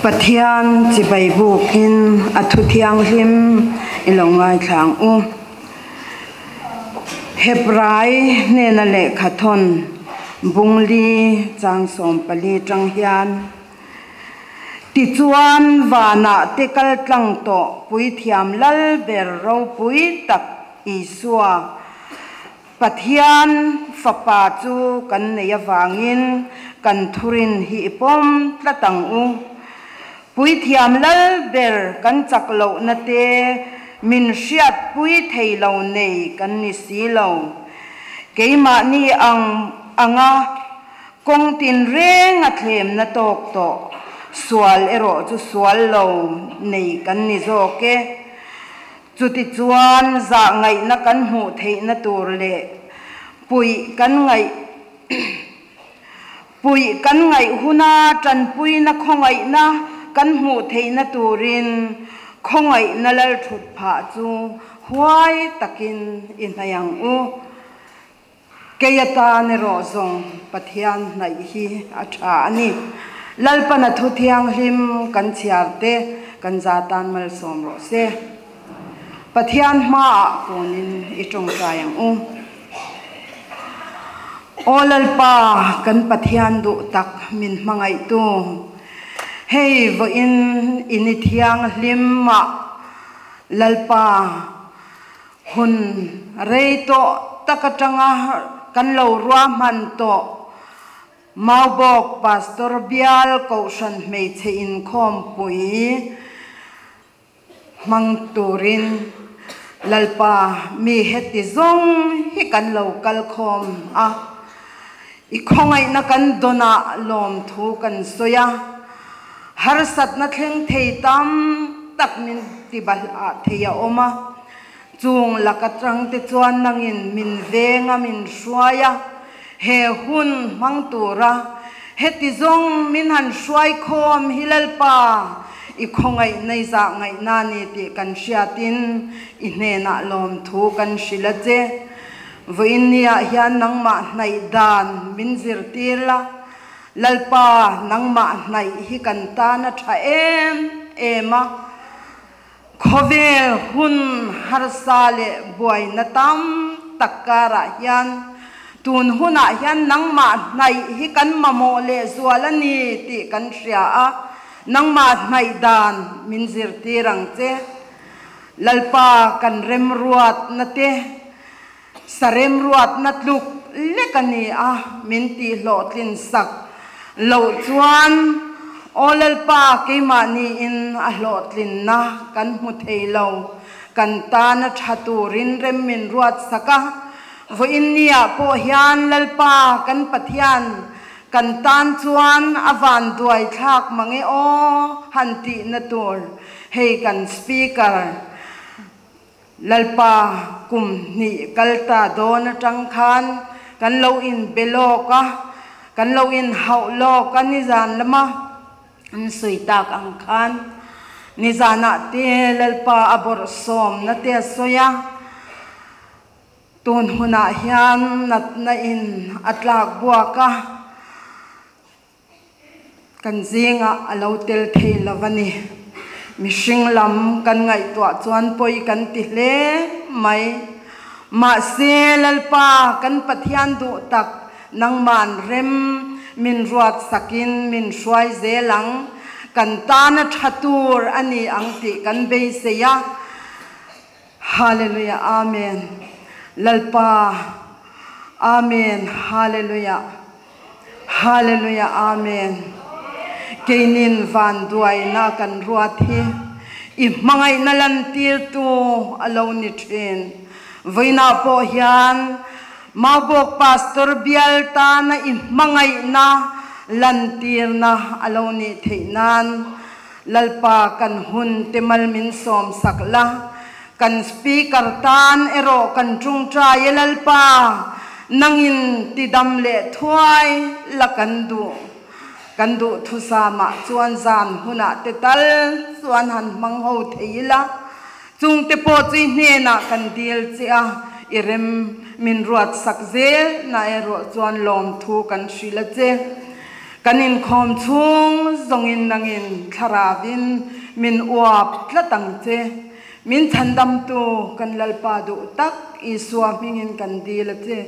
Pathian chỉ bày bukin athu thiang lim ilongai thang u Hebrai nena le khathon bungli chang som pali tang hian ti chuan wana tekal tlang to pui thiam lal ber ro pui tak isua Pathian fapa chu kan neya wangin kan thurin hi pom tlatang u pui thiam lal ber kan chaklo na te min hriat pui theilo nei kan ni silo keima ni anga kong tin reng a thlem na tok to sual ero chu sual lo nei kan ni zo ke chuti chuan za ngai na kan hu thei na tur le pui kan ngai huna tran pui na khongai na kan hu thei na turin khongai na lal thut pha chu huai takin inayang u keyata ne ro zong Pathian nai hi atha ani lalpana thu thiang hlim kan chiarte kan zatan mal som ro se Pathian ma konin itong sayang u olalpa kan Pathian du tak min mangai tu hey vo in inithiang hlim ma lalpa hun reito takatanga kan lo ruam han to maubok pastor bial kaushan mei che in khom pui mang turin lalpa mi heti zong hi kan lo kal khom a i khongai na kan dona lom thu kan soya har sat na thleng thei tam tak min tibal a theya oma chung lakatrang te chuan nangin min venga min hruaya he hun mang tura heti zong min han hruai khom hilalpa i khongai nei za ngai na ni ti kan hriatin i hnena lom thu kan hrila che voinia hian nangma hnai dan min zirtirla lalpa nangma hnai hi kan ta na tha ema khovel hun har sale buai na tam takara hian tun huna hian nangma hnai hi kan mamo le zualani ti kan hria a nangma hnai dan min zirtirang che lalpa kan rem ruat na te sarem ruat na tluk lekani a min ti hlotlin sak lo chuan olalpa keima ni in a hlotlin na kan mu theilo kan ta na thaturin rem min ruat saka vo in nia po hian lalpa kan Pathian kan tan chuan awan duai thak mange o hanti na tur hei kan speaker lalpa kum ni kalta don tang khan kan lo in beloka kan lo in haulo kan ni zan lama an sui tak ang khan ni zana te lalpa abor som na te soya tun huna hian nat na in atlak buaka kan zinga alo tel thei lavani mishing lam kan ngai to chuan poi kan ti hle mai ma se lalpa kan Pathian du tak nang man rem min ruat sakin min hruai zelang kan ta na thatur ani angti kan be seya hallelujah amen lalpa amen hallelujah hallelujah amen keinin van duai na kan ruat hi i mangai na lan tir tu alo ni thin voina po hian mabok pastor bial ta na i mangai na lan tir na alo ni theinan lalpa kan hun temal min som sakla kan speaker tan ero kan trung tra yelalpa nangin tidam le thuai la kan du thusama chuan zan huna te tal chuan han mangho theila chung te po chi hne na kan dil chia irem min ruat sakzel na ero chuan lom thu kan shrila che kanin khom chung zongin nangin tharavin min uap tlatang che min thandam tu kan lalpa du tak iswa mingin kan dil che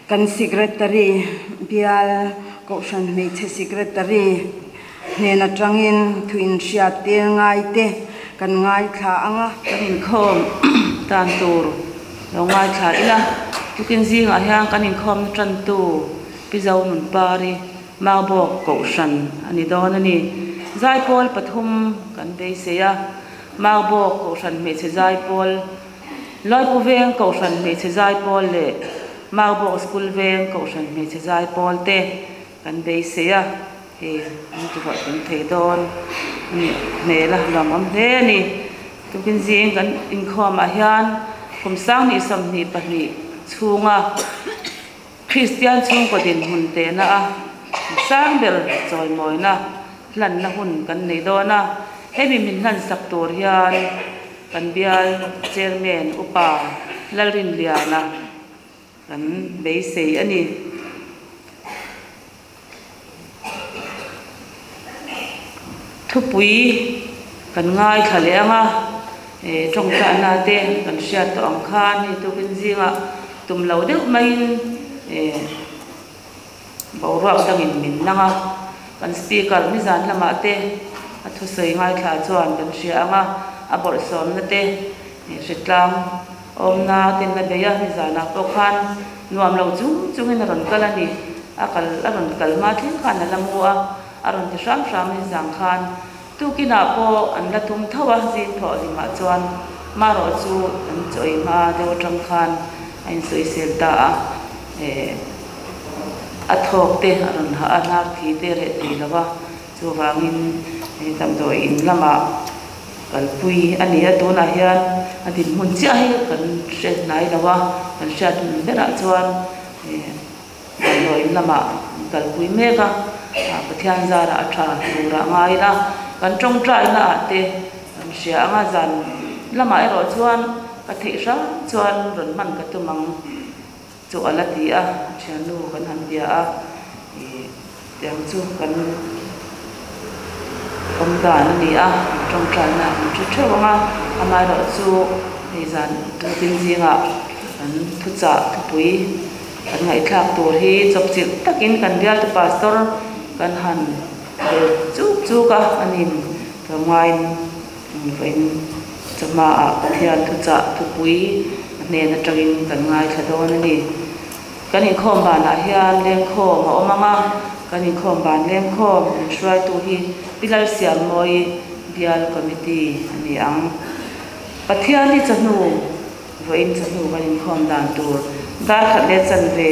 kan secretary bial ko shan me che secretary ne na tangin thuin sia te ngai te kan ngai kha anga kanin khom tan tur lo ngai kha ila tukin zing a hyang kanin khom tran tu pizau nun pari ma bok ko shan ani don ani zai pol pathum kan dei se ya ma bok ko shan me che zai pol loi pu veng ko shan me che zai pol le ma bok school veng ko shan me che zai pol te kan dei se ya he ni tu kan thei don ni ne la lam am de ni tukin zing kan in khom a hian kum sang ni sam ni pa ni chunga Christian chung ko din hun te na a sang bel choi moi na lan na hun kan nei do na hebi min han sak tur hian kan bial chairman upa lalrin liana kan bei sei ani thupui kan ngai khale anga trong ta na te kan sia to ang khan ni tu kin zinga tum lo deuh mai bawrak dangin min nanga kan speaker ni zan lama te athu sei ngai thla chuan kan sia anga a bor som na te ritlang om na tin na beya ni zana pokhan nuam lo chu chungin ron kalani akal aron kalma thin khan la mua aron ti sam sam ni zang khan tu kina po an la tum thawa jin tho li ma chuan ma ro chu an choi ma deu tang khan ain soi sel ta a thok te aron ha anar thi te re ti lawa chu wangin tam do in lama kalpui ani atu na hian adin mun cha hi kan shet nai lawa kan shat bera chuan loi lama kalpui meka pathian zara atha tura ngai la kan trong trai na ate kan sia anga zan lama ero chuan ka thei sa chuan ron man ka tumang chu ala ti a chanu kan han bia a yang chu kan om da ni a trong trai na chu thewanga amai ro chu ni zan tu tin zinga kan thu cha thu pui kan ngai thak tur hi chok chil takin kan dia tu pastor kan han chu ka anim kamai vein chama a thian thu cha thu pui ne na tangin kan ngai thadon ani kanin khom ba na hian leng khom ma omanga kanin khom ban leng khom shrai tu hi pilal siam moi bial committee ani ang pathian ni chanu vein chanu kanin khom dan tur dar khat le chan ve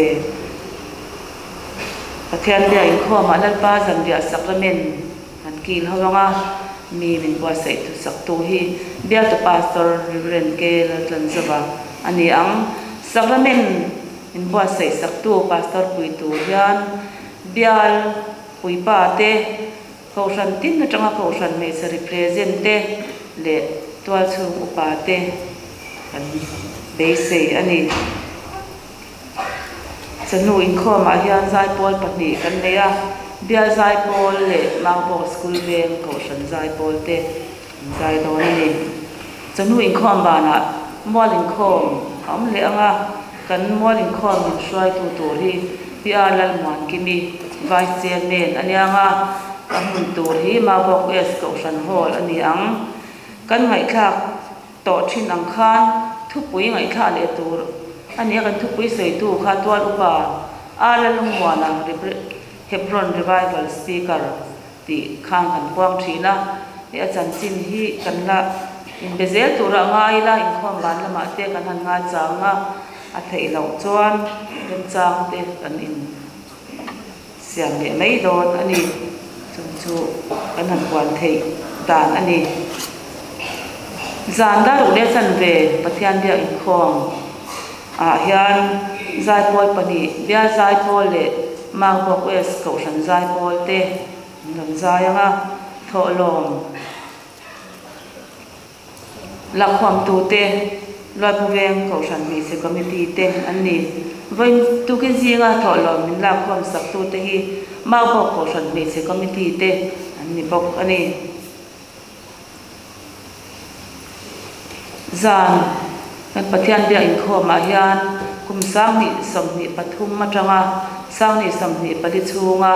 pathian dia in khom alal pa zam dia sacrament an kil hawanga mi min bua sei tu sak tu hi bia to pastor reverend ke lan zaba ani ang sacrament in bua sei sak tu pastor pui tu hian bial pui pa te kausan tin na tanga kausan me se represent te le twal chu upa te kan be sei ani chanu in khoma hian zai pol pahni kan neya bia zai pol le mangbo school veng kausan zai pol te zai do ni chanu in khom ba na molin khom am le anga kan molin khom min shwai tu tu ri bia lal man kimi vice chairman ani anga amun tu hi ma bok es kausan hall ani ang kan ngai thak to thin ang khan thu pui ngai kha le tur ani kan thu pui sei tu kha twal upa ala lungwana Hebron revival speaker ti khang kan kwang thina e achan chin hi kan la in bezel tura ngai la in khom ban lama te kan han nga changa a thei lo chuan kan chang te kan in siam le mai don ani chu kan han kwan thei dan ani zan da ru le chan ve pathian dia in khom a hian zai pol pani bia zai pol le mang bok es ko san zai pol te lam zai anga tho lom la khom tu te loi buveng ko san mi se committee te an ni voin tu kin zinga tho lo min lam khom sak tu te hi ma bok ko san mi se committee te an ni bok ani zan kan pathian bia in khom a hian kum sang ni som ni pathum ma tanga sang ni som ni pali chunga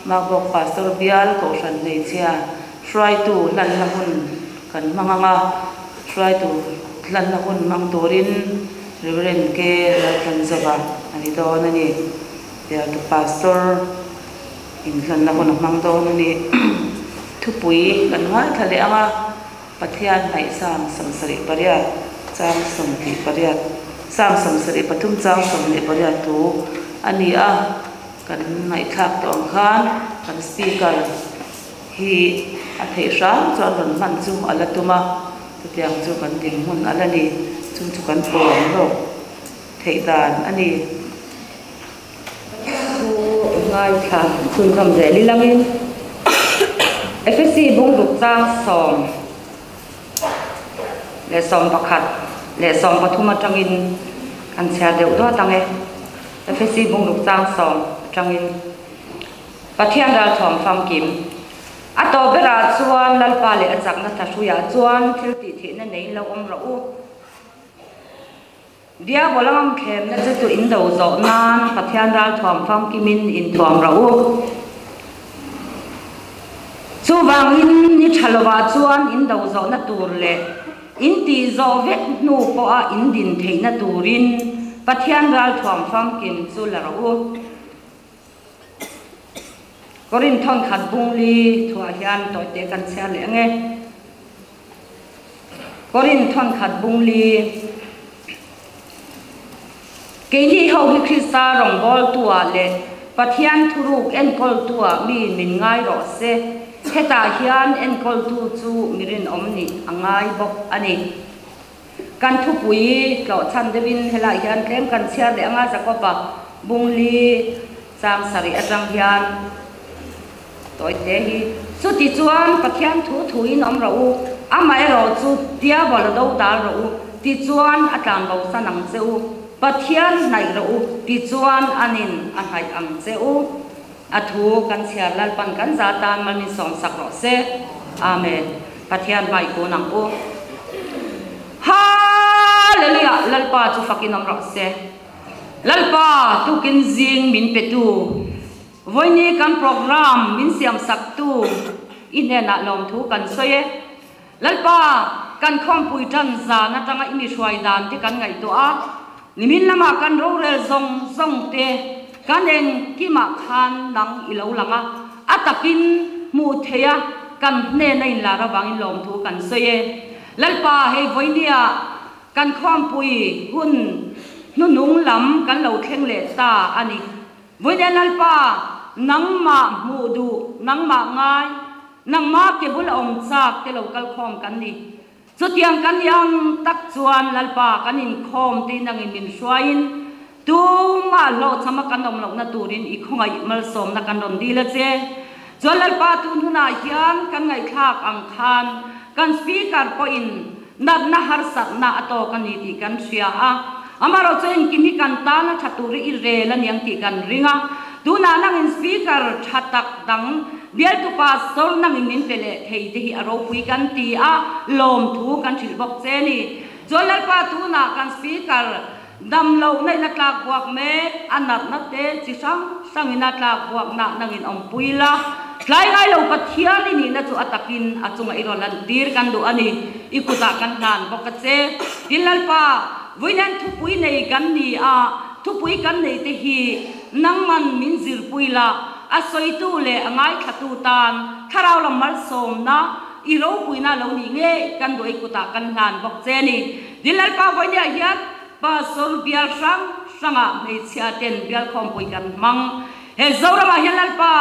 ma bok pastor bial ko san nei chia try to lan la hun kan manganga try to lan la hun mang torin reverend ke lan zawa ani do nani dia to pastor in lan la hun mang do nani thupui kan wa thale anga pathian nai sang samsari pariat chang samthi pariat sang samsari pathum chang samni pariat tu ani a kan nai thak to khan kan speaker hi a thei sang chuan ron man chu ala tuma tiang chu kan ding mun ala ni chu kan pom ro thei dan ani chu ngai tha khun kam je li lamin FSC bung ruk chang som le som pakhat le som pathuma tangin kan sia deu do tange FSC bung ruk chang som tangin pathian dal thom fam kim ato bera chuan lalpa le achak na thashuya chuan thil ti the na nei lo om ro u dia bolam khem na chu in do zo nan pathian dal thom fam kimin in thom ro u chu wangin ni thalowa chuan in do zo na tur le in ti zo vet nu po a in din theina turin pathian dal thom fam kim chu la ro u Korin thon khat bung li thua hian toy te kan sia le nge Korin thon khat bung li ke ni ho hi Krista rong bol tua le pathian thuruk en kol tua mi min ngai ro se heta hian en kol tu chu mirin omni angai bok ani kan thu pui tlo chan devin hela hian tlem kan sia le anga jakopa bung li chang sari atang hian toy te hi chu ti chuan pathian thu in om ro u amai ro chu tia bol do dal ro u ti chuan atlan bo sanang cheu pathian nai ro u ti chuan anin a hai ang cheu athu kan sia lal pan kan za tan mal ni som sak ro se amen pathian bai ko nang u hallelujah lalpa chu fakin om ro se lalpa tu kin jing min petu voini kan program min siam sak tu inena lom thu kan soye lalpa kan khom pui tan za na tanga imi shwai dan te kan ngai to a nimin lama kan ro rel zong te kan en ki ma khan nang ilo langa atapin mu theya kan ne nei la ra wang lom thu kan soye lalpa he voinia kan khom pui hun nu nung lam kan lo thleng le ta ani voinia lalpa nang ma mu du nang ma ngai nang ma ke bul om chak te local khom kan ni chu tiang kan yang tak chuan lalpa kan in khom te nang in min shwain tu ma lo chama kan om lo na turin i khongai mal som na kan ron di la che chuan lalpa tu huna hian kan ngai thak ang khan kan speaker po in nat na har sat na ato kan ni ti kan sia a amaro chen kimi kan ta na thaturi i re la niang ti kan ringa Duna nang in speaker thatak dang bial tu pastor nang in min pele thei te hi aro pui kan ti a lom thu kan thil bok che ni jolal pa tu na kan speaker dam lo nei na tlak buak me anat na te chi sang ina tlak buak na nang in om puila tlai ngai lo pathian ni na chu atakin achunga irolan dir kan du ani ikuta kan nan bok che dilal pa voinan thu pui nei kan ni a thu pui kan nei te hi nangman min zir puila asoi tu le angai khatu tan tharau lam mal som na iro puina lo ni nge kan doi kuta kan han bok che ni dilal pa voinia hiat pa sol bial sanga mei chia ten bial khom pui kan mang he zora ma hilal pa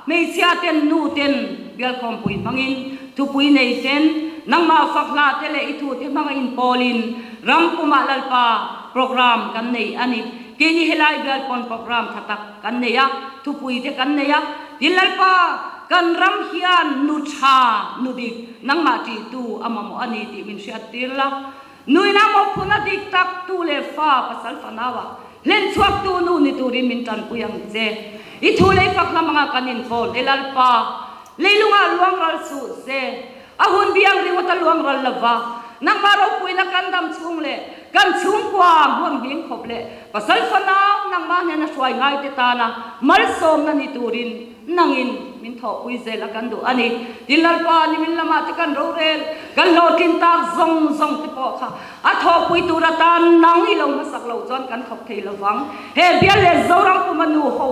mei chia ten nu ten bial khom pui mangin thu pui nei ten nangma fakla tele itu te manga in polin ram kuma lalpa program kan nei ani kini helai bial pon program thatak kan neya thupui te kan neya dilalpa kan ram hian nu tha nu dik nangma ti tu amamo ani ti min sia tirla nui na mo phuna dik tak tu le fa pasal fanawa len chuak tu nu ni turin min tan puyang je I thu le pak na mga kanin phone elal pa leilunga luang ral su se ahun biang ri wata luang ral lava nang maro puila kandam chung le kan chung kwa huang ding khop le pasal fana nang ma ne na swai ngai te ta na mal som na ni turin nangin min tho pui zel akan du ani dilal pa ni min lama te kan ro rel kan lo kin tak zong zong te po kha a tho pui tu ra tan nang I lo masak lo chon kan khop thei lawang he bial le zorang pu manu ho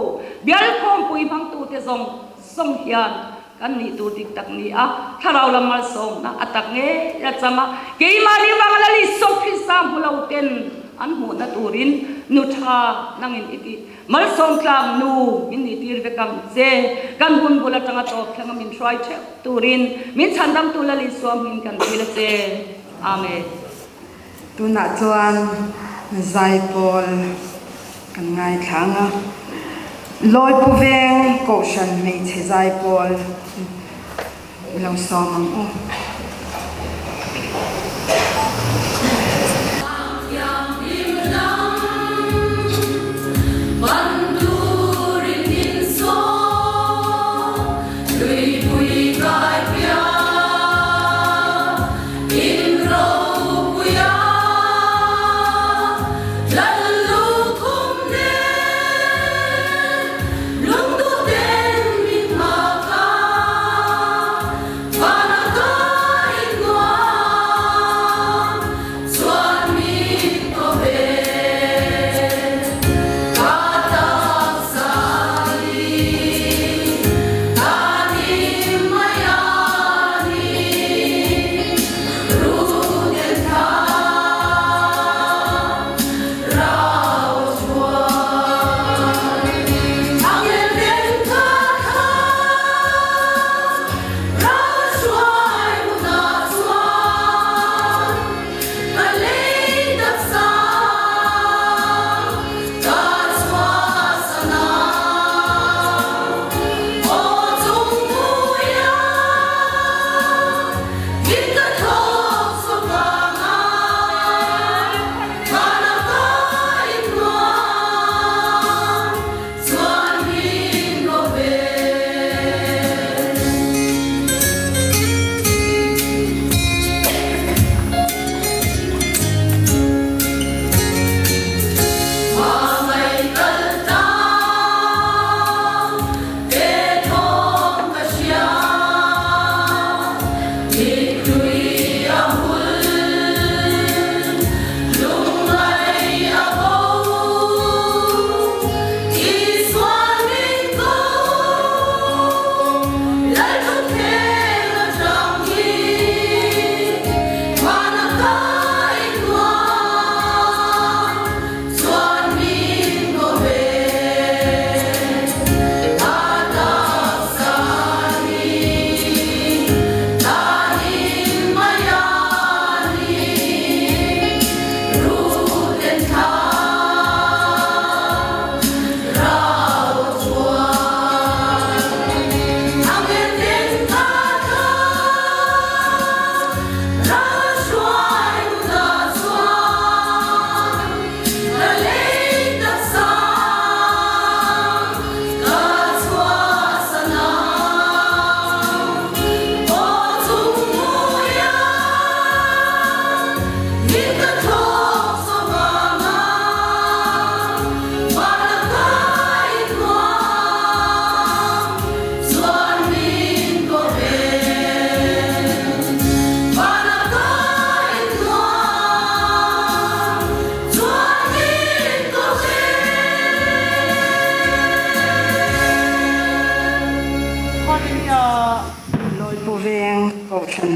bial kom pui phang tu te zong song hian kan ni tu dik tak ni a tharau lamal som na atak nge ya chama ke mali wang la li sok phi sam hulo ten an hu na turin nu tha nangin iti mal som tlam nu min ni tir ve kam je kan hun bula tanga to thanga min try che turin min chandam tu la li som min kan thila che amen tu na chuan zai pol kan ngai thanga loi pu veng ko shan mei che zai pol lo som ang o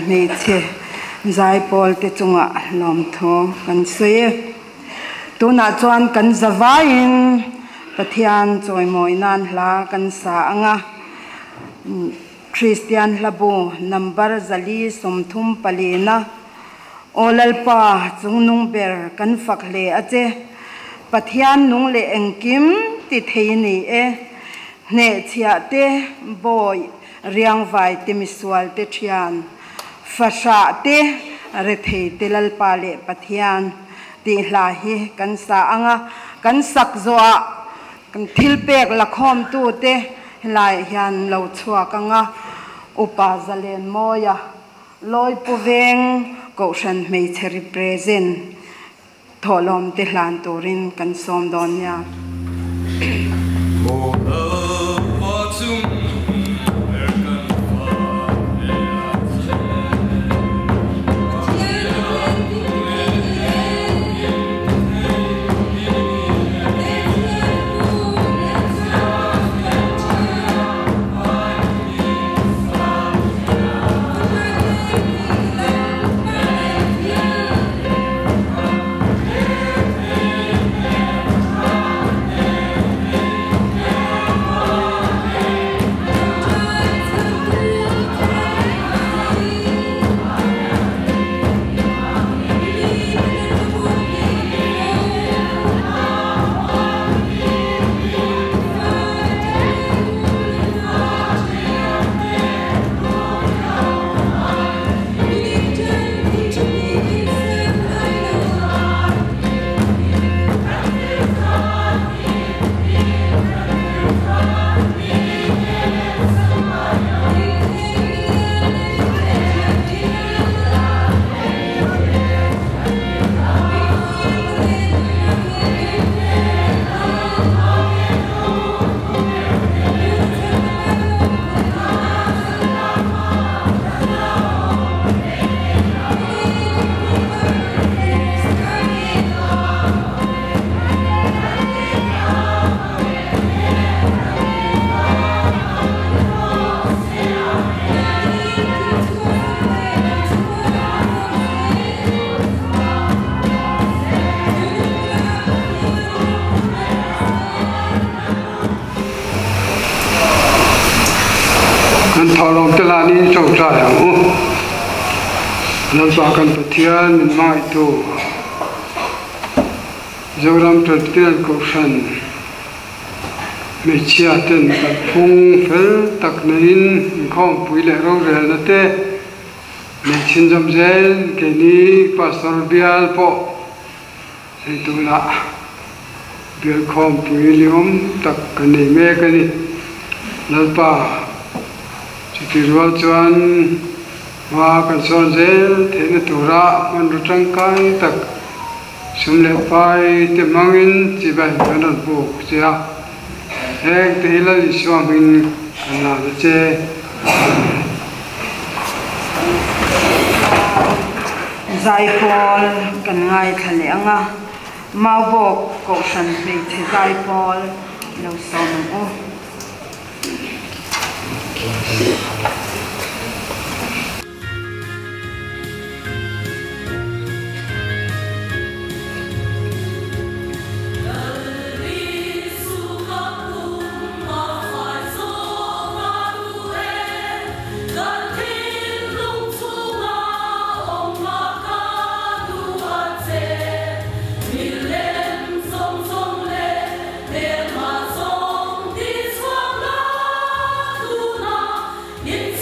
mei che zai pol te chunga lom tho kan soe tu na chuan kan zawain pathian choi moi nan hla kan sa anga Christian labu number zali somthum palena olalpa chungnung ber kan fakle ache pathian nung le engkim ti theini e ne chia te boy riang vai te miswal te thian fasha te re thei telal pa le pathian ti hla hi kan sa anga kan sak zoa kan thil pek la khom tu te lai hian lo chhuak anga upa zalen moya loi puveng ko shan mei che represent tholom te hlan turin kan som don ya Tholom telani chau chai ang lalpa kan pathian mai tu zoram traditional caution me chia ten kan phung fel tak nain khom pui le ro rel na te me chin jam zel ke ni pastor bial po sei tu la bial khom pui liom tak kan nei me kan ni lalpa Kirwal chuan ma kan son zel thena tura man rutang kai tak sumle pai te mangin chi ban kan bu chia ek te la li swamin kana che zai pol kan ngai thale anga mau bok ko shan me the zai pol lo som o It's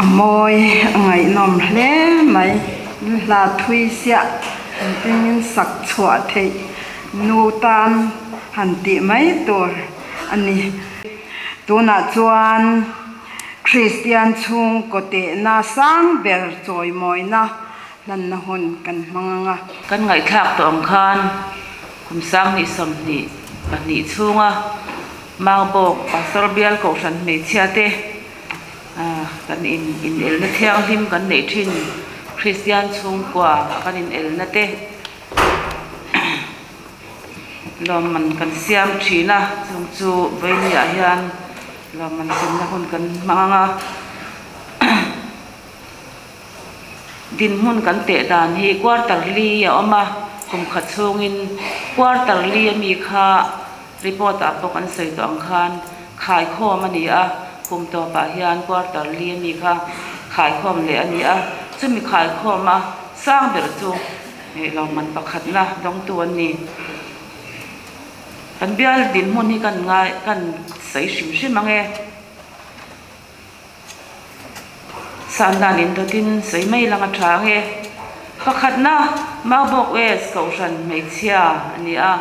môi ngày nằm lẽ mày là thui xạ tin sắc chua thế nô tan hẳn tị mấy tuổi anh tu na chuan Christian chung có thể na sang bèr trôi mồi na lần na hôn cần manga kan ngai thak to ang khan kum sang ni som ni pani chunga mang bok pastor bial ko san me chiate kan in el na thiang him kan nei thin Christian chung kwa kan in el na te lom man kan siam thina chung chu veini a hian lom man sim na hun kan manga din hun kan te dan hi quarterly ya oma kum khat chungin quarterly mi kha report a pok an sei to ang khan khai khom ani a kum to pa hian quarterly mi kha khai khom le ani a chumi khai khom a sang ber chu he lo man pakhat na dong tu an ni kan bial din hun hi kan ngai kan sei shim shim ange san dan in do tin sei mai langa tha nge pakhat na ma bok wes ko san mai chia ani a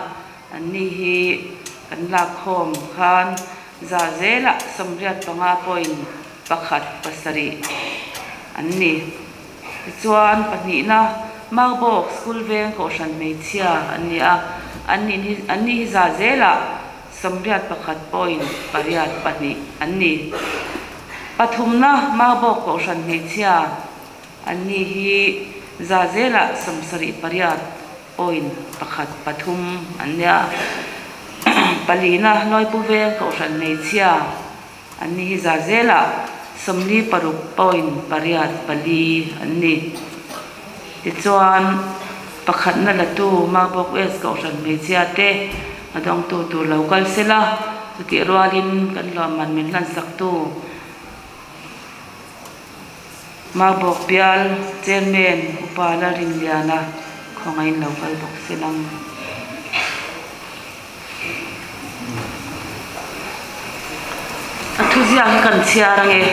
ani hi kan la khom khan za zela somriat panga point pakhat pasari ani chuan pani na ma bok school veng ko san mai chia ani a ani hi za zela somriat pakhat point pariat pani ani pathumna ma bok ko san mai chia ani hi za zela samsari pariat point pakhat pathum anya palina noi puve ko san nei chia ani hi za zela somni paruk point pariat pali ani ti chuan pakhat na la tu ma bok es ko san nei chia te adong tu local sela ti roalin kan lo man min lan sak tu ma bok pial chairman upala rinliana khongai local bok selang athuzia kan chiarange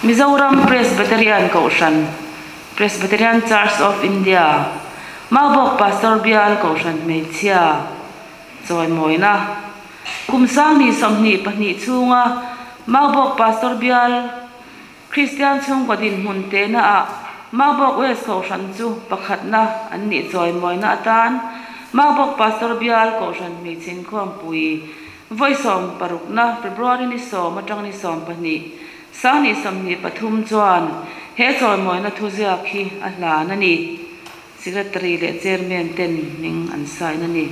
Mizoram Presbyterian Kaushan Presbyterian Church of India ma bok pastor bial kaushan mechia choi moina kumsang ni somni pani chunga ma bok pastor bial Christian chung kodin munte na a ma bok wes ko san chu pakhat na an ni choi moi na tan ma bok pastor bial ko san mi chin khom pui voisom paruk na February ni som atang ni som pani sang ni som ni pathum chuan he choi moi na thuzia khi a hla na ni secretary le chairman ten ning an sai na ni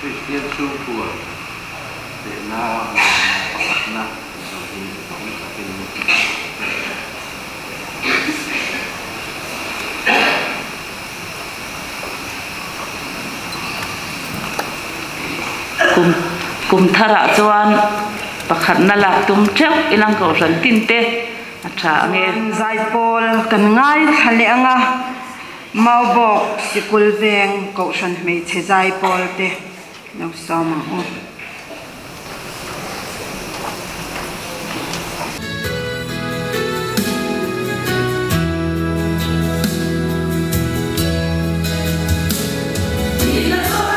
Christian chung pua na na kum thara chuan pakhat na la tum theu ilang ko ran tin te atha nge zai pol kan ngai thale anga mau bok sikul veng ko san me che zai pol te no sama Hãy subscribe cho kênh Ghiền Mì Gõ để không bỏ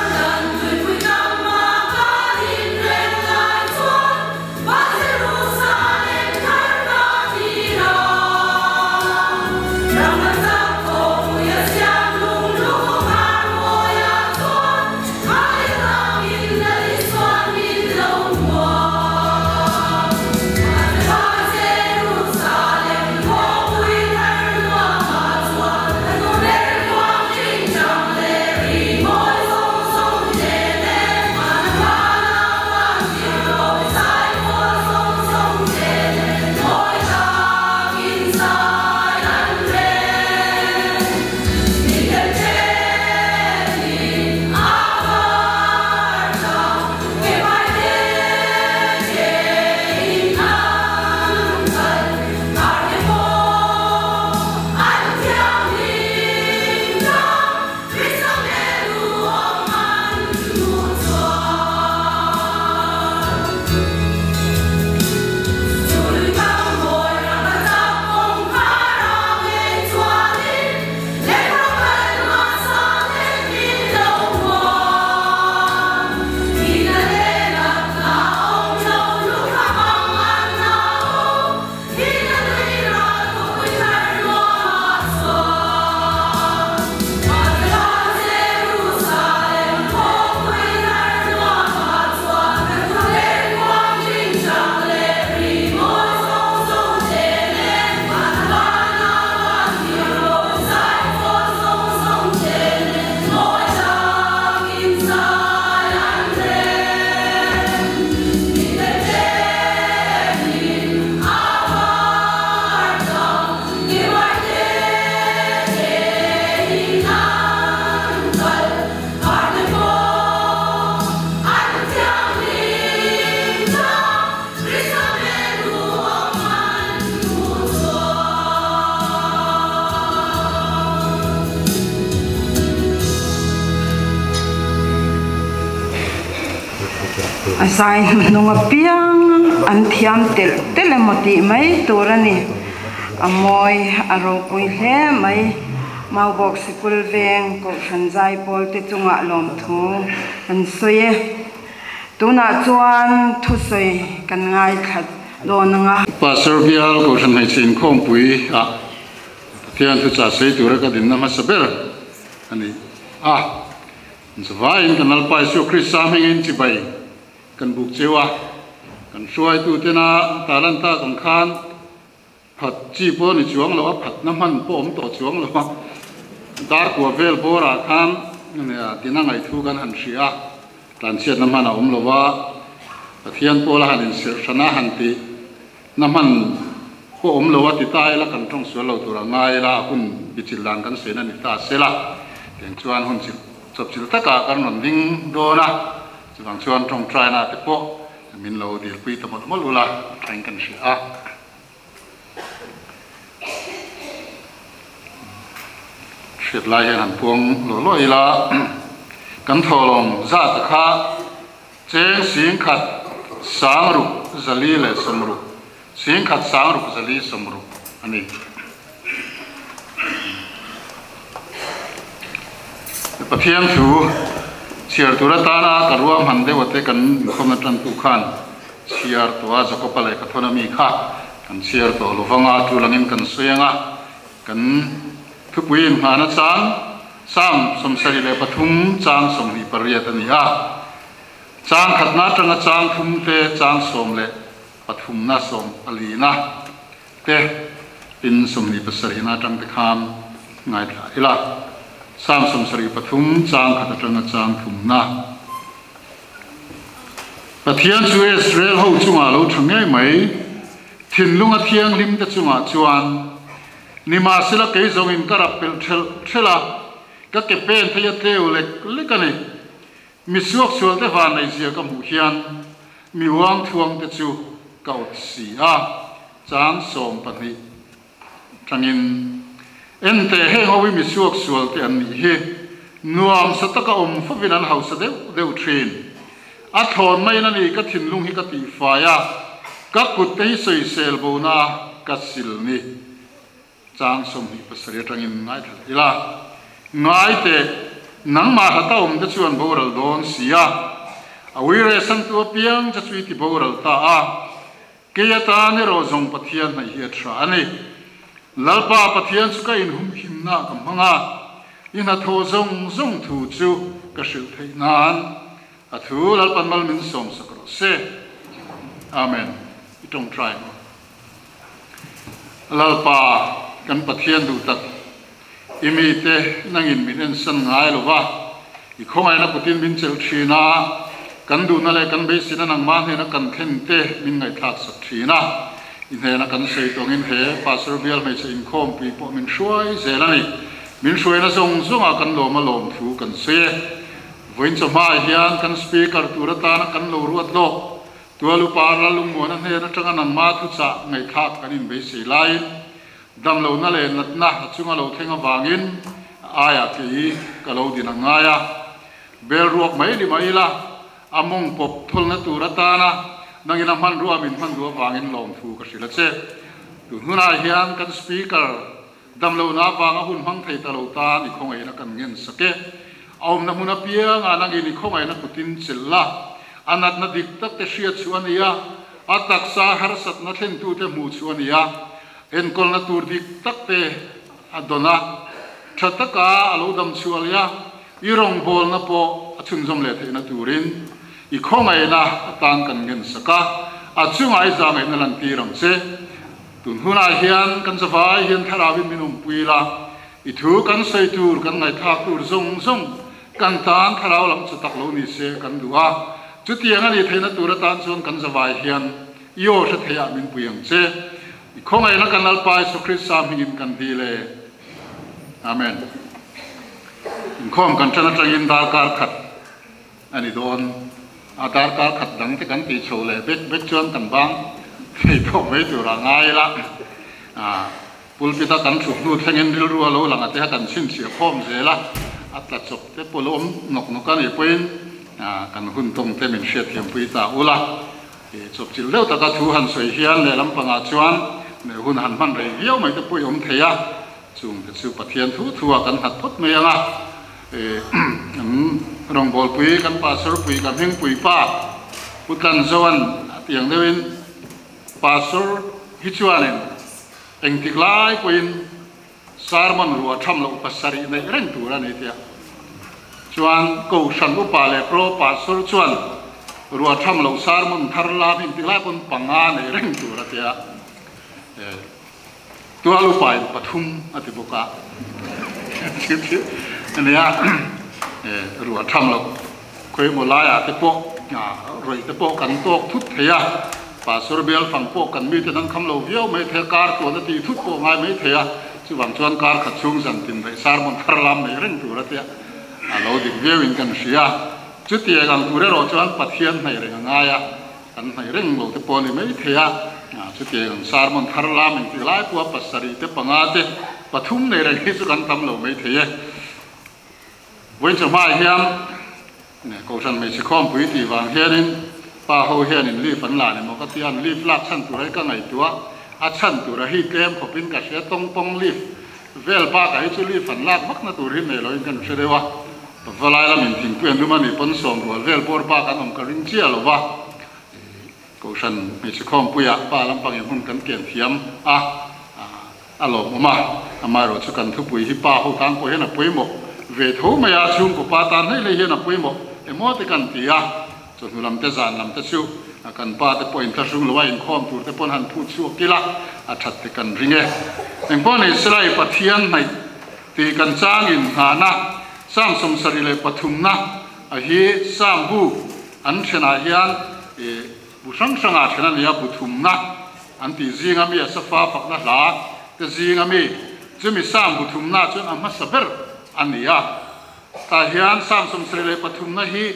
lỡ asai nunga piang an thiam tel telemoti mai turani amoi aro pui hle mai mau bok sikul veng ko sanjai pol te chunga lom thu an soye tuna chuan thu soi kan ngai khat lonanga pastor bial ko san mai chin khom pui a thian thu cha sei tur ka din na ma saber ani Zawai kan alpai su Chris samingin ci bai kan buk cewa kan suai tu tena talanta kan khan phat chi po ni chuang lo phat na man po om to chuang lo dar ko vel bora khan ne tina ngai thu kan han sia tan siat na man om lo wa thian po la han sir sana han ti na man po om lo wa ti tai la kan thong su lo tu ra ngai la kun bichilan kan se na ni ta se la ten chuan hun chi chop chil taka kan non ding do na chuang chuan trong trai na te po min lo dir pui ta mot molula train kan si a shet lai han puang lo loi la kan tholong za ta kha cheng sing khat sang ru zali le samru sing khat sang ru zali samru ani pathian thu siar tura tana karua mande wate kan khomna tan tu khan siar to a joko pale ka thona mi kha kan siar to lovanga tu langin kan suyenga kan thupuin hana chang sam somsari le pathum chang somni pariyat ania chang khatna tanga chang thum te chang som le pathum na som alina te tin somni pasari na tang te kham ngai thla ila sam somsari pathum chang khata tanga chang thum na pathian chu Israel ho chunga lo thangai mai thin lunga thiang lim ta chunga chuan nima sila ke zong in karap pel thela ka ke pen thaya teu le kani mi suak sual te van nei sia ka mu hian mi wang thuang te chu ka ut si a chang som pani thangin ente he howi mi suak sual te an ni he nuam sataka om favinan hausa deu thin a thon mai na ni ka thin lung hi ka ti fa ya ka kut te soi sel bo na ka sil ni chang som hi pasari tangin ngai thal ila ngai te nang ma hata om te chuan boral don sia awire san tu piang cha chui ti boral ta a ke ya ta ne ro zong pathian mai hi thra ani lalpa pathian chu ka in hum him na kam hanga ina tho zong thu chu ka sil thei nan a thu lalpan mal min som sakro se amen itong try lalpa kan pathian du tak imi te nangin min en san ngai lo wa I khongai na putin min chel thina kan du na le kan be sin nang ma he na kan then te min ngai thak sak thina in he na kan sei tong in he pastor bial mai se in khom pi po min shuai zelani min shuai na zong a kan lo ma lom thu kan se voin chama hian kan speaker turata na kan lo ruat lo tualu para lung mo na he na tanga nang ma thu cha ngai thak kan in be se lai dam lo na le nat na chunga lo thenga wangin aya ki ka lo din angaya bel ruak mai di mai la among pop thol na turata na nangina man ruwa min man ruwa wangin lom thu ka sila che tu huna hian kan speaker dam lo na wanga hun hang thei ta lo ta ni khongai na kan ngen sake aum na huna pia nga nangi ni khongai na putin chilla anat na dik tak te sia chuania atak sa har sat na thlen tu te mu chuania en kol na tur dik tak te adona thataka alo dam chualia irong bol na po achun jom le the na turin I khongai na tan kan ngen saka achungai zangai na lan ti ram che tun huna hian kan zawai hian tharawin minum puila I thu kan sei tur kan ngai thak tur zong kan tan tharaw lam chu tak lo ni se kan duwa chu tiang ani theina tur tan chon kan zawai hian yo sa theya min puyang che I khongai na kan alpai so Christ sam hingin kan dile amen in khom kan chana changin dal kar khat ani don adar kar khat dang te kan ti chole bek chuan kan bang thei tho mai tu ra ngai la pulpita kan thuk nu thengen ril ru lo lang ate kan sin sia khom zela atla chop te polom nok kan I poin kan hun tong te min hriat thiam pui ta ula chop chil leo ta ka thu han soi hian le lampanga chuan ne hun han man rei viau mai te pui om theia chung te chu pathian thu thua kan hat phut mai anga rong bol pui kan pastor pui kan heng pui pa putan zoan tiang dewin pastor hi chuanin eng tiklai puin sarmon ruwa thamlo pasari nei reng tura nei tia chuan ko san upa le pro pastor chuan ruwa thamlo sarmon tharla bin tiklai pun panga nei reng tura tia tua lu pai pathum ati boka ania ruwa thamlo khoi molaya te po roi te po kan tok thut theya pastor bel phang po kan mi te nang khamlo viau mai the kar to na ti thut po ngai mai theya chu wang chuan kar khat chung san tin dai sarmon tharlam nei reng tura tia alo dik viewin kan sia chu ti ang ture ro chuan pathian nei reng ngaya kan nei reng lo te po ni mai theya chu ti ang sarmon tharlam in ti lai pu pasari te panga te pathum nei reng hi chu kan tam lo mai theya wen chu mai hiam ne ko san mai chi khom pui ti wang hianin pa ho hianin li fan la ne mo ka tian li flak chan tu rai ka ngai tua a chan tu ra hi kem khopin ka se tong pong li vel pa ka hi chu li fan lak mak na tur hi ne lo in kan se dewa valai la min thing puen duma ni pon som ro vel por pa kan om ka ring chia lo wa ko san mai chi khom puya pa lam pang hun kan ken thiam alo ma amaro chu kan thu pui hi pa ho tang ko hena pui mo về thấu mà chung của ba tan hay là hiện là quê một em mót thì cần tía cho người làm tê giàn làm tê siêu cần ba tê point ta sung lối in khom tur tê pon han thu siêu kila thật thì cần ringe em pon này sợi pathian này thì cần trang in hana sam som sari le pathum na hi sam bu an chena hian bu sang sanga chena lia pathum na an ti zinga mi safa phak na la te zinga mi chumi sam pathum na chun amma saber ania ta hian sam som srele pathum na hi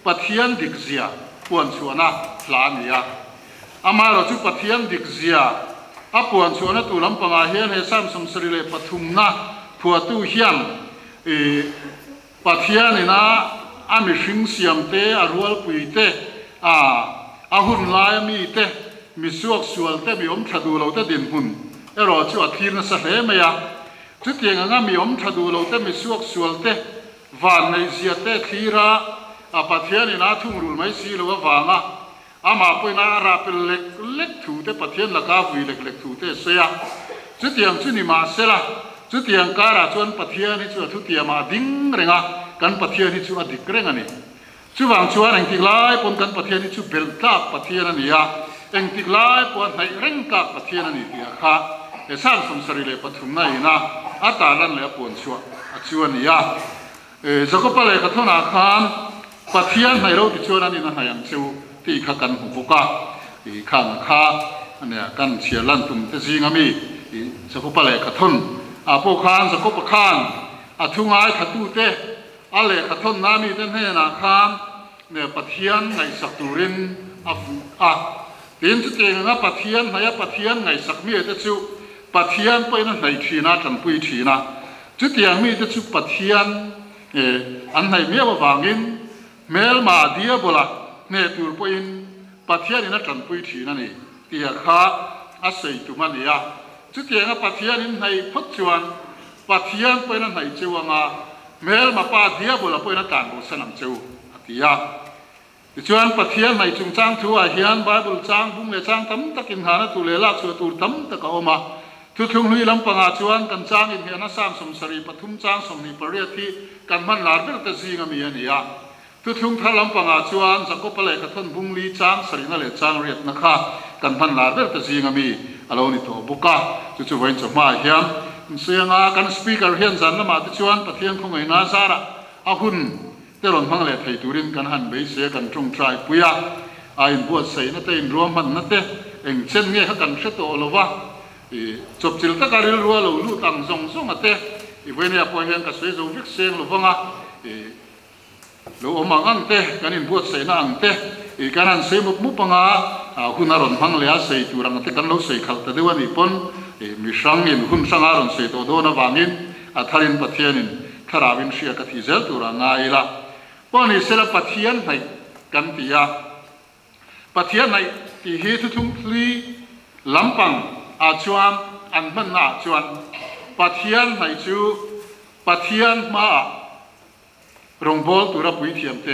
pathian dikzia puan chuana tlania amaro chu pathian dikzia a puan chuana tu lampanga hian he sam som srele pathum na phuatu hiam pathian ina ami hring siam te arwal puite a hun lai mi te mi suak sual te mi om thadu lo te din hun ero chu a thir na sa hle maya chu tiang anga mi om thadu lo te mi suak sual te van nei zia te thira a pathian ina thung rul mai si lo wanga ama poina ra pel lek thu te pathian la ka vui lek thu te seya chu tiang chu ni ma sela chu tiang kara chuan pathian ni chu thu tiang ma ding renga kan pathian ni chu adik renga ni chu wang chuan ang tiklai pon kan pathian ni chu bel tak pathian ani ya eng tiklai pon nai reng ka pathian ani tia kha e sang som sari le pathum na ina ata lan le pon chua achuan ya zakopa le ka thona khan pathian nai ro ti chuan ani na hayang chu ti kha kan hu boka i khang kha ania kan chia lan tum te zinga mi zakopa le ka thon a po khan zakopa khan a thungai khatu te ale ka thon na mi ten he na khan ne pathian ngai sakturin tin chu te nga pathian haya pathian ngai sakmi te chu pathian poina nai thina tan pui thina chu tiang mi te chu pathian an nai me wa wangin mel ma dia bola ne tur poin pathian ina tan pui thina ni tia kha a sei tu mania chu tiang a pathian in nai phot chuan pathian poina nai chuanga mel ma pa dia bola poina tan bo sanam chu atia chuan pathian nai chung chang thu a hian bible chang bung le chang tam takin hana tu le la chu tur tam taka oma thu thung hlui lampanga chuan kan chang in hian a sam som sari pathum chang som ni pariathi kan man lar ber ta zinga mi ania thu thung tha lampanga chuan zakopa le ka thon bung li chang sari na le chang riat na kha kan man lar ber ta zinga mi alo ni to buka chu chu wain chu ma hian senga kan speaker hian zan lama te chuan pathian khongai na sara a hun te ron hang le thei turin kan han bei se kan trung trai puya a in buat sei na te in ruam man na te eng chen nge ha kan hre to lova chop chil ta karil ruwa lo lu tang zong zong ate i venia po hian ka sei zo vik seng lo wanga lo omang ang te kan in buat sei na ang te i kan han sei mup mupanga huna ron hang le a sei turang te kan lo sei khal ta dewa ni pon mi sang in hun sang aron sei to do na wangin a thalin pathianin tharawin sia ka thi zel tura nga ila ป้อนนี่เสละปะเทียนในกันตียาปะเทียนในตีเฮทุทุ่งพลีลำปังอาจวนอันมันอาจวนปะเทียนในจูปะเทียนมารงบอลตัวรับวิเทียมเต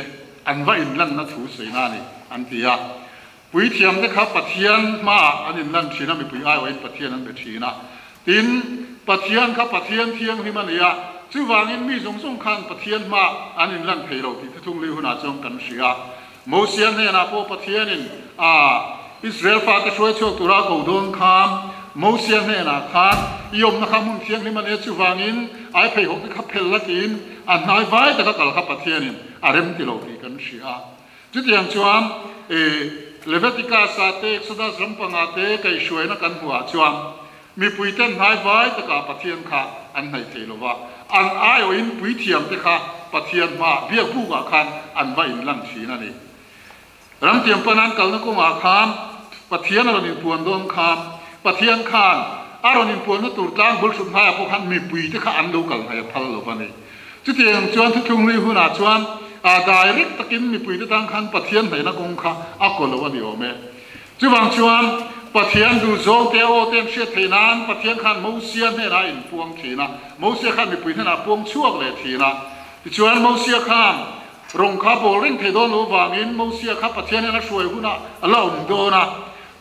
อันว่าอินลันนัทูสวยนานี่อันตียาวิเทียมเตครับปะเทียนมาอันอินลันชีนะมีปุยไอไว้ปะเทียนนั้นเป็นชีนะตินปะเทียนครับปะเทียนเทียงที่มันเนี่ยจู่วางินมีสงคันปะเทียนมาอันอินลันเพลโลที่ทุ่งลิวนาจงกันเสียโมเสียนเนี่ยนะพวกปะเทียนินอิสราเอลฟ้าจะช่วยช่วยตัวเราเขาโดนคามโมเสียนเนี่ยนะคานยมนะครับมุนเทียงที่มันเนี่ยจู่วางินไอเพลหกที่ขับเพลละกินอันนายไว้แต่ก็กลับขับปะเทียนินอาเรมติโลที่กันเสียจุดอย่างชวนเลเวติกาสาเตกสุดาสรัมปังอาเตกไอช่วยนักกันหัวชวนมีปุยเต้นนายไว้แต่ก็ปะเทียนค่ะอันไหนเทโลว่าอันไอโออินปุยเทียมเตค่ะปะเทียนมาเบียผู้กับคันอันว่าอินลังชีนั่นเองรำเทียมปนันกัลนักงอาคามปะเทียนอารมณ์ปวนโดนคามปะเทียนคานอารมณ์ปวนนักตุลจางบุลสุนทายพวกขันมีปุยเตค่ะอันดูกัลให้พัลโลวันนี้จุดที่ยังชวนทุกคนเลยหัวหน้าชวนได้ริกตะกินมีปุยเตตั้งขันปะเทียนให้นักงข้าอักโลวันนี้โอเมจุดบางชวนปะเทียนดูโจงเตโอเต็มเชียเทนันปะเทียนขันมูเซียนเนี่ยนะอินพวงทีนะมูเซียขันมีปุยเท่านั้นพวงชั่วเลยทีนะชวนมูเซียขันรงข้าโบลิ่งเทโดนรู้ว่ามินมูเซียขับปะเทียนเนี่ยนะช่วยหุ่นน่ะเล่าหนึ่งโดนะ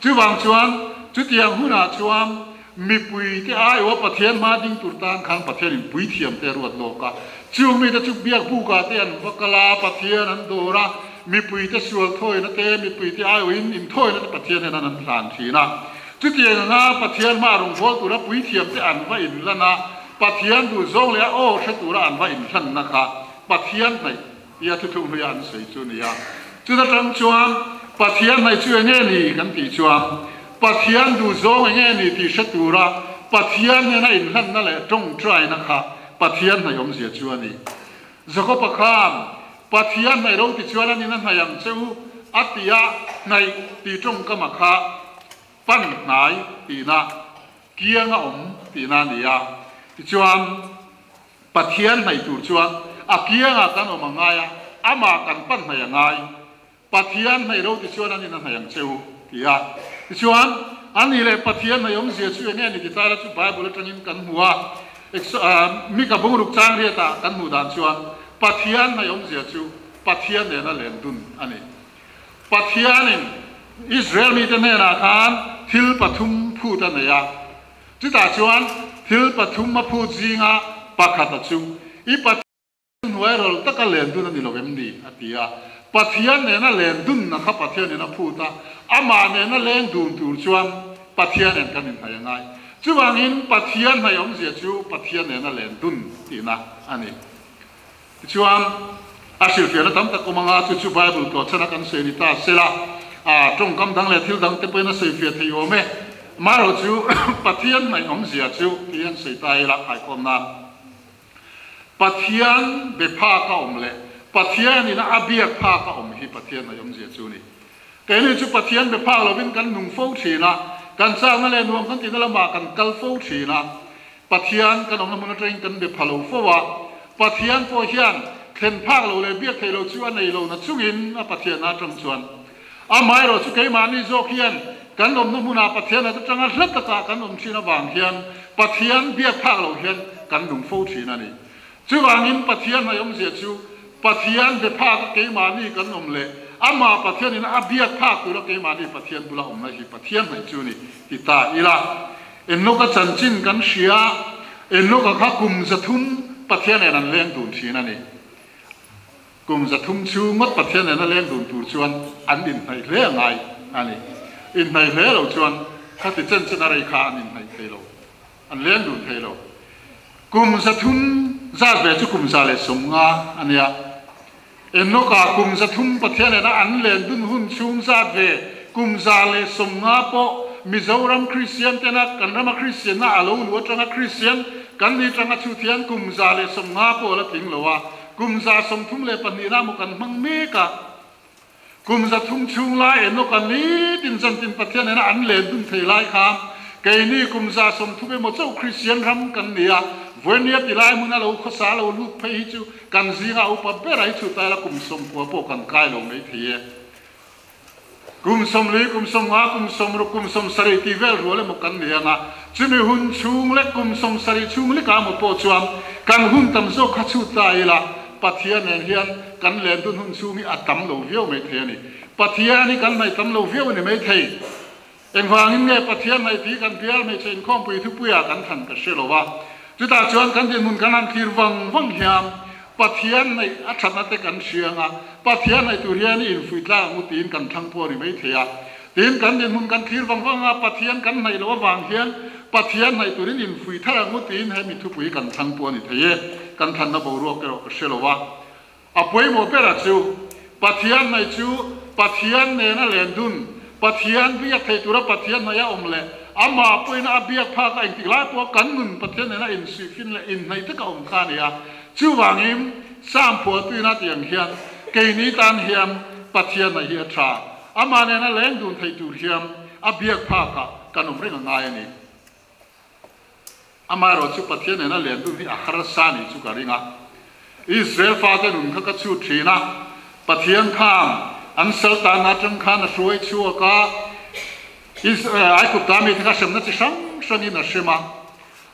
จุดบางชวนจุดยังหุ่นน่ะชวนมีปุยที่ไอ้ว่าปะเทียนมาดิ้งตุตันขันปะเทียนปุยเทียมเตรวดโลกะจูมีแต่จุดเบียกผู้กาเตียนวักลาปะเทียนนั้นโดนะมีปุยที่สวดถ้อยนั่นเต้มีปุยที่ไอ้วินอินถ้อยนั่นปะเทียนเนี่ยนั้นผ่านทีนะจุดยังนะปะเทียนมารงโบตัวละปุยเทียมที่อันว่าอินแล้วนะปะเทียนดูโจงเลยโอ้เชตัวละอันว่าอินท่านนะคะปะเทียนไหนยาทุกทุกอย่างสวยจุนี่ยจุดตั้งชวนปะเทียนในช่วยเงี้ยนี่กันที่ชวนปะเทียนดูโจงเงี้ยนี่ที่เชตัวละปะเทียนเนี่ยในอินท่านนั่นแหละจงใจนะคะปะเทียนในยมเสียชวนนี่จะก็ประคามปะเทียนในเราที่ชวนนี่นั่นอย่างเจ้าอัตยาในที่จงกรรมคาปั้นไหนตีน่ะเกียงอมตีน่ะนี่ยที่ชวนปะเทียนในตัวชวนอาเกียงกันออกมาไงอามากันปั้นมาอย่างไงปะเทียนในเราที่ชวนนี่นั่นอย่างเจ้าที่ที่ชวนอันนี้เลยปะเทียนในยมเสียช่วยเนี่ยนี่ที่ตายแล้วชุบใบบริจาคกันหัวมีกับบุรุษจ้างเรียตากันหูด่านชวนปะเทียนในยมเสียชูปะเทียนเนี่ยนั่นแหละดุนอันนี้ปะเทียนนี่อิสราเอลมีแต่เนี่ยนะคันทิลปฐุมพูดเนี่ยจุดตาชวนทิลปฐุมมาพูดจริงอ่ะปะขัดชูอีปะหน่วยเราตะกันเล่นดุนนี่เราเป็นดีอัติยาปะเทียนเนี่ยนั่นเล่นดุนนะครับปะเทียนเนี่ยนั่นพูดตาอามาเนี่ยนั่นเล่นดุนตูชวนปะเทียนเนี่ยกันยังไงจู่ว่างินปะเทียนในองค์เสียชูปะเทียนเนี่ยนั่นแหละดุนทีนะอันนี้จู่ว่าอาศิลป์เนี่ยตั้งแต่ก็มังอาจู่ไบเบิลตัวชนะกันเสนิตาเสละตรงกำดังเลยที่ดังเต็มไปนั่นเสียเฟียที่โยเมมาเราจู่ปะเทียนในองค์เสียชูเทียนเสียตายละหายความนั้นปะเทียนเบพาข้าอมเลยปะเทียนนี่นะอาเบียกพาข้าอมที่ปะเทียนในองค์เสียชูนี่แต่นี่จู่ปะเทียนเบพาเราเป็นกันหนุ่มโฟชีนะการสร้างนั่นแหละรวมกันที่นั่นละมากันกัลฟูชีนะปะเทียนกันออกมามุนเตรงกันเดือดพะโลฟัวปะเทียนโฟเชียนเข็นภาคเราเลยเบียกเทโลชวนในเรานะชุกินปะเทียนนะจังชวนอาไม้เราชุกเกมานี่โจเขียนกันอมน้ำมุนาปะเทียนนะจังงั้นรัตตะกันอมชีนะบางเขียนปะเทียนเบียกภาคเราเขียนกันหนุ่มฟูชีนั่นนี่จู่ว่างินปะเทียนนะยมเสียชูปะเทียนเดือดภาคเกมานี่กันอมเลยอามาปะเทียนนี่นะอาเบียกภาคตัวเราเกมานี่ปะเทียนบุลาอมนะที่ปะเทียนในจูนี่ที่ตาอีละเอ็นนกจันจินกันเชียเอ็นนกข้ากุมจะทุ่มปะเทียนเนี่ยนั่นเลี้ยงดูนชีนั่นนี่กุมจะทุ่มชูมัดปะเทียนเนี่ยนั่นเลี้ยงดูนตูชวนอันดินในเลี้ยงไงอันนี้อินในเลี้ยเราชวนข้าติเจนชนะไรข้าอันดินในเทโลอันเลี้ยงดูนเทโลกุมจะทุ่มซาเวจุกุมซาเลสมงาอันเนี้ยเอ็นนกากุมจะทุ่มปะเทียนเนี่ยนะอันเลี้ยงดุนหุ่นชุงซาเวกุมซาเลสมงาโปมิจารามคริสเตียนเตนะกันรำคริสเตียนนะอาลูนวัดจังคริสเตียนกันนี่จังชุเทียนกุมซาเลสมงาโปละทิ้งเลยว่ากุมซาสมทุ่มเลปันนีรามุกันมังเมกะกุมซาทุ่มชุงไลเอ็นนกันนี้ตินจันตินปะเทียนเนี่ยนะอันเลี้ยงดุนเทไลคามเกนี่กุมซาสมทุ่มเอโมเจ้าคริสเตียนรำกันเนี่ย วันนี้ติลายมุนเราข้าสาเราลูกไปจูกันซีงาอุปเปรายชุดแต่ละกุมสมปัวโปกันกายลงในทีกุมสมลีกุมสมงากุมสมรุกุมสมสริติเวลรัวเลยมุกันเนียงจุมีหุ่นชุงเล็กกุมสมสริชุงเล็กกามโปจวมกันหุ่นตำโซขัดชุดตายละปัทยาเนียนกันเล่นตุนหุ่นชุมีอัตตำโลเวียวไม่เทียนี่ปัทยานี่กันไม่ตำโลเวียวนี่ไม่เทียเอ็งฟังเงี้ยปัทยาในที่กันเพียรไม่ใช่ข้อมปุยทุกปุยกันทันกันเชลว่าจุดตาจวนกันที่มุนกันนั่นที่วังเฮียมปัทยาในอัจฉริยะกันเชียงปัทยาในตุเรียนอินฟุตลามุตีนกันทั้งพวกนี่ไม่เทียตีนกันที่มุนกันที่วังปัทยากันในละวังเฮียนปัทยาในตุเรียนอินฟุตลามุตีนให้มีทุกปุยกันทั้งพวกนี่เทียกันทันนับรัวกันก็เชลว่าอภัยโมเปรัจูปัทยาในจูปัทยาในนั่นเลนดุนปัทยาเบียกเทตุระปัทยาในยาอมเลอามาปุยน่าเบียกพากันติลายพวกกันนุนปัทยาในน่าอินสุฟินและอินในตะกอมขานี่จูวางิมสามผัวตุยน่าเตียงเฮียนเกณีตันเฮียมปัทยาในเฮียทราอามาเนี่ยน่าเลนดุนเทตุเฮียมอาเบียกพากันอุมเรื่องง่ายนี่อามาเราจูปัทยาในน่าเลนดุนที่อาคาร์ซานี่จูการิงอิสราเอลฟ้าจะหนุนข้าก็ชูทีนะปัทยาข้ามอันเซลตานาจังข้านะช่วยชัวก็อิสราเอลไอ้กุตามีที่ข้าเสมนัดช่างนี่นะใช่ไหม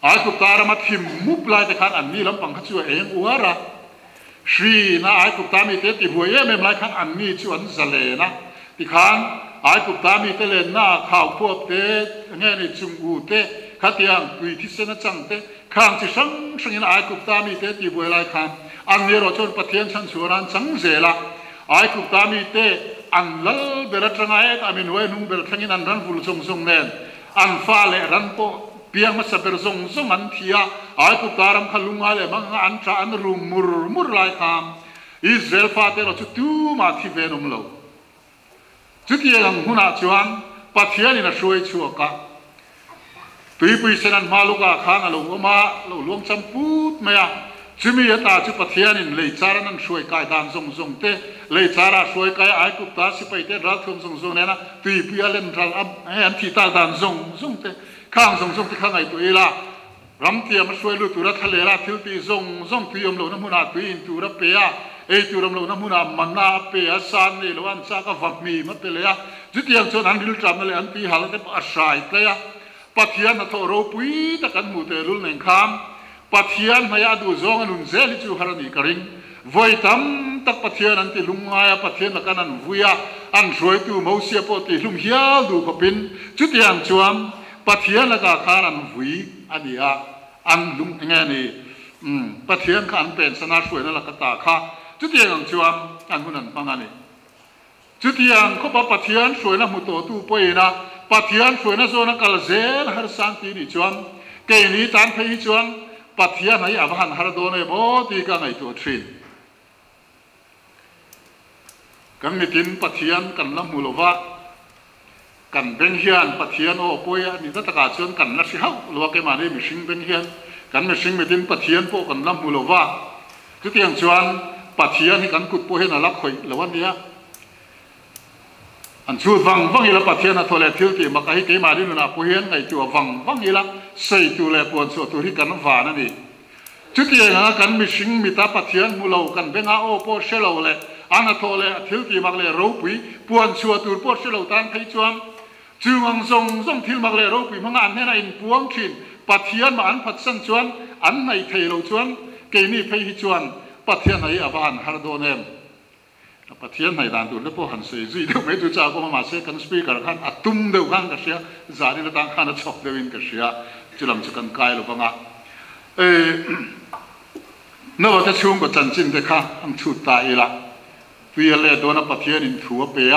ไอ้กุตาเรามาทิมมุบลายแต่ข้าอันนี้ลำพังข้าช่วยเองอัวระชีนะไอ้กุตามีเตติหัวเย่ไม่มาข้าอันนี้ชวนเสลนะที่ข้าไอ้กุตามีเตเลน่าข่าวพวกเตเงี้ยนี่จุงอูเตข้าเตียงกุยที่เสนจังเตข้างที่ช่างนี่นะไอ้กุตามีเตติหัวลายข้าอันนี้เราจนประเทศชั้นชัวรันจังเจละไอ้กุตามีเตอันลเบรตรังไอ้ตามินเวนุ่งเบรทั้งนั้นรันฟุลทรงเนนอันฟ้าเลรันโปเปียงมาสับเบรทรงอันเทียไอ้กุตารำขลุงไอ้เลมังอันชาอันรูมุรไลคามอิสราเอลฟ้าเตเราจุดตูมาที่เวนุมโลจุดที่ยังหุ่นอาจวนปัทยานี่นะช่วยชัวกะตุยปุยเซนันมาลูกอาข้างเรามาเราลวงจำพูดไหมอะจุมีตาจุปัทยานินเลยจารานั้นช่วยกายดานทรงเตเลยจาราช่วยกายไอ้กุตาสิไปเตรักทงทรงเนี่ยนะตุยพิอาเลนรัลอับอันที่ตาดานทรงเตข้างทรงที่ข้างไอ้ตัวเอละรำเตียมาช่วยลูตุระทะเลละทิลตีทรงตุยมโลน้ำมุนาตุยอินตุระเปียตุรมโลน้ำมุนามันนาเปียสานนี่ละวันซักฟักมีมัตเตเลยจุดยังชนอันดิลจำนั่นเลยอันที่หาแล้วแต่อาศัยเลยปัทยานะทอโรปุยตะกันมุเตลุลเนงคามปัทยานมายาดูจงอนุนเซลิจูฮารานีกริงวัยตั้มตักปัทยานันติลุงไงปัทยานกันนันวุยอันช่วยตูมูเสียปติลุงเฮียดูกบินจุดยังจวมปัทยานก็ขานันวุยอันนี้อันลุงเงี้ยนี่ปัทยานขันเป็นสนาช่วยนั่นละก็ตาข้าจุดยังจวมอันคนนั้นฟังอันนี้จุดยังเขาบอกปัทยานช่วยนะมุตโตตูป่วยนะปัทยานช่วยนะโซนักกัลเซนฮาร์สันตีนี่จวมเกณีตันเพย์จวมปัทยาในอาบันฮาร์โดนเอโบตีกันไอตัวทรินกันมิตินปัทยานกันละมูลวะกันเบงเฮียนปัทยานโอป่วยนี่ตั้งแต่การชวนกันนักสิฮาวลัวเกมาเนี่ยมิชิงเบงเฮียนกันมิชิงมิตินปัทยานพวกกันละมูลวะคือที่ยังชวนปัทยานที่กันกุดป่วยน่ารักคอยละวันนี้อันชูวังอีละปัทยานะทอเลทิลตีมาใครเกมาดินนะป่วยไงตัววังอีละใส่ตัวเลปวนส่วนตัวที่กันฟ้านั่นเองจุดที่ยังกันมิชิงมิตาปัทยานมูลกันเบงอาโอโปเชลเอาเลยอันนั้นทอเลทิลตีมาเลยรูปีปวนส่วนตัวโปเชลเอาตันให้จวนจูงทรงทิลมาเลยรูปีมังอันเนี่ยนะอินปวงชินปัทยานมาอันพัดสันจวนอันในเทโลจวนเกนี่ให้จวนปัทยานในอาบานฮาร์โดเนมปัทยานในด่านตัวเล็บพวกหันเสียจีเดี๋ยวไม่ดูจ้าก็มาเสียกันสปีกเกอร์ขันอัดตุ้มเดียวกันก็เสียจานี่เราตั้งขันชอบเดียวกันก็เสียจุลำจุกันไกลหรือเปล่านั่นว่าจะช่วงกับจันจินเด็กข้าอันชุดตายละวิเอเลโดนปัทยานินถัวเปีย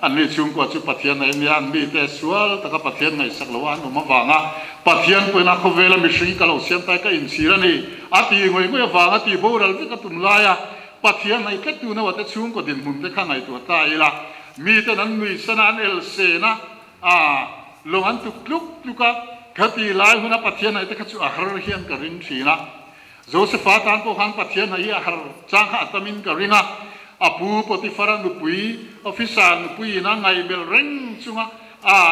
อันนี้ช่วงกับจุปัทยานในมีอันมีแต่สวลแต่ก็ปัทยานในสักละวันมันวางปัทยานเป็นนักเวลามิชิงกับเราเสียงไตก็อินซีรันี่อาตีงวยวางอาตีโบราณที่ก็ตุ่มลายปัทยานในแค่ตัวนั่นว่าจะช่วงกับดินมุมเด็กข้าในตัวตายละมีแต่นั้นมีสนานเอลเซนะลงอันตุกลุกคดีลายหัวหน้าปัทยานในแต่ขจุอาหารเฮียนกรินชีนะโจเซฟาตานพวกhanปัทยานในอาหารจางข้าตมินกรินะอาปูปฏิฟารันนุปุยออฟฟิศนุปุยนั่งไงเบลเร่งจุง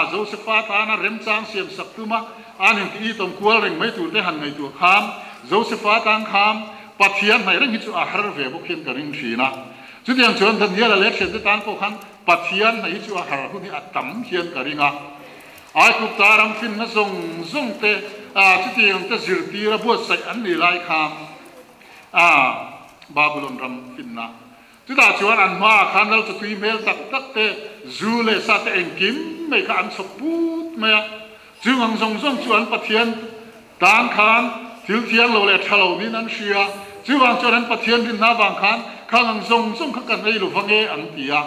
โจเซฟาตานะเริ่มจางเสียมสักตุมาอันนี้ที่ตรงควอเร่งไม่ถูกได้หันไงตัวข้าม Josepha tang kham pathian này răng hichu ahar về bốc hiên cả ring thủy na chú tiếng chuẩn thân hiền là lẽ chuyện tới tan cô khăn pathian này hichu ahar hôn hi atam hiên cả ring à ai cục ta ram fin na zong te chú tiếng ta zirti ra buat sai an ni lai kham Babylon ram fin na chú ta chuẩn an ma khan dal chú tùy mail tak te zule sa te engkim mấy cái an sop put mấy chú ngang zong chuẩn pathian tan khan thiếu thiang lâu lệ thalo ni nan sia chú vang cho nên pathian din na vang khan khang zong khang kan hei lo vange an tia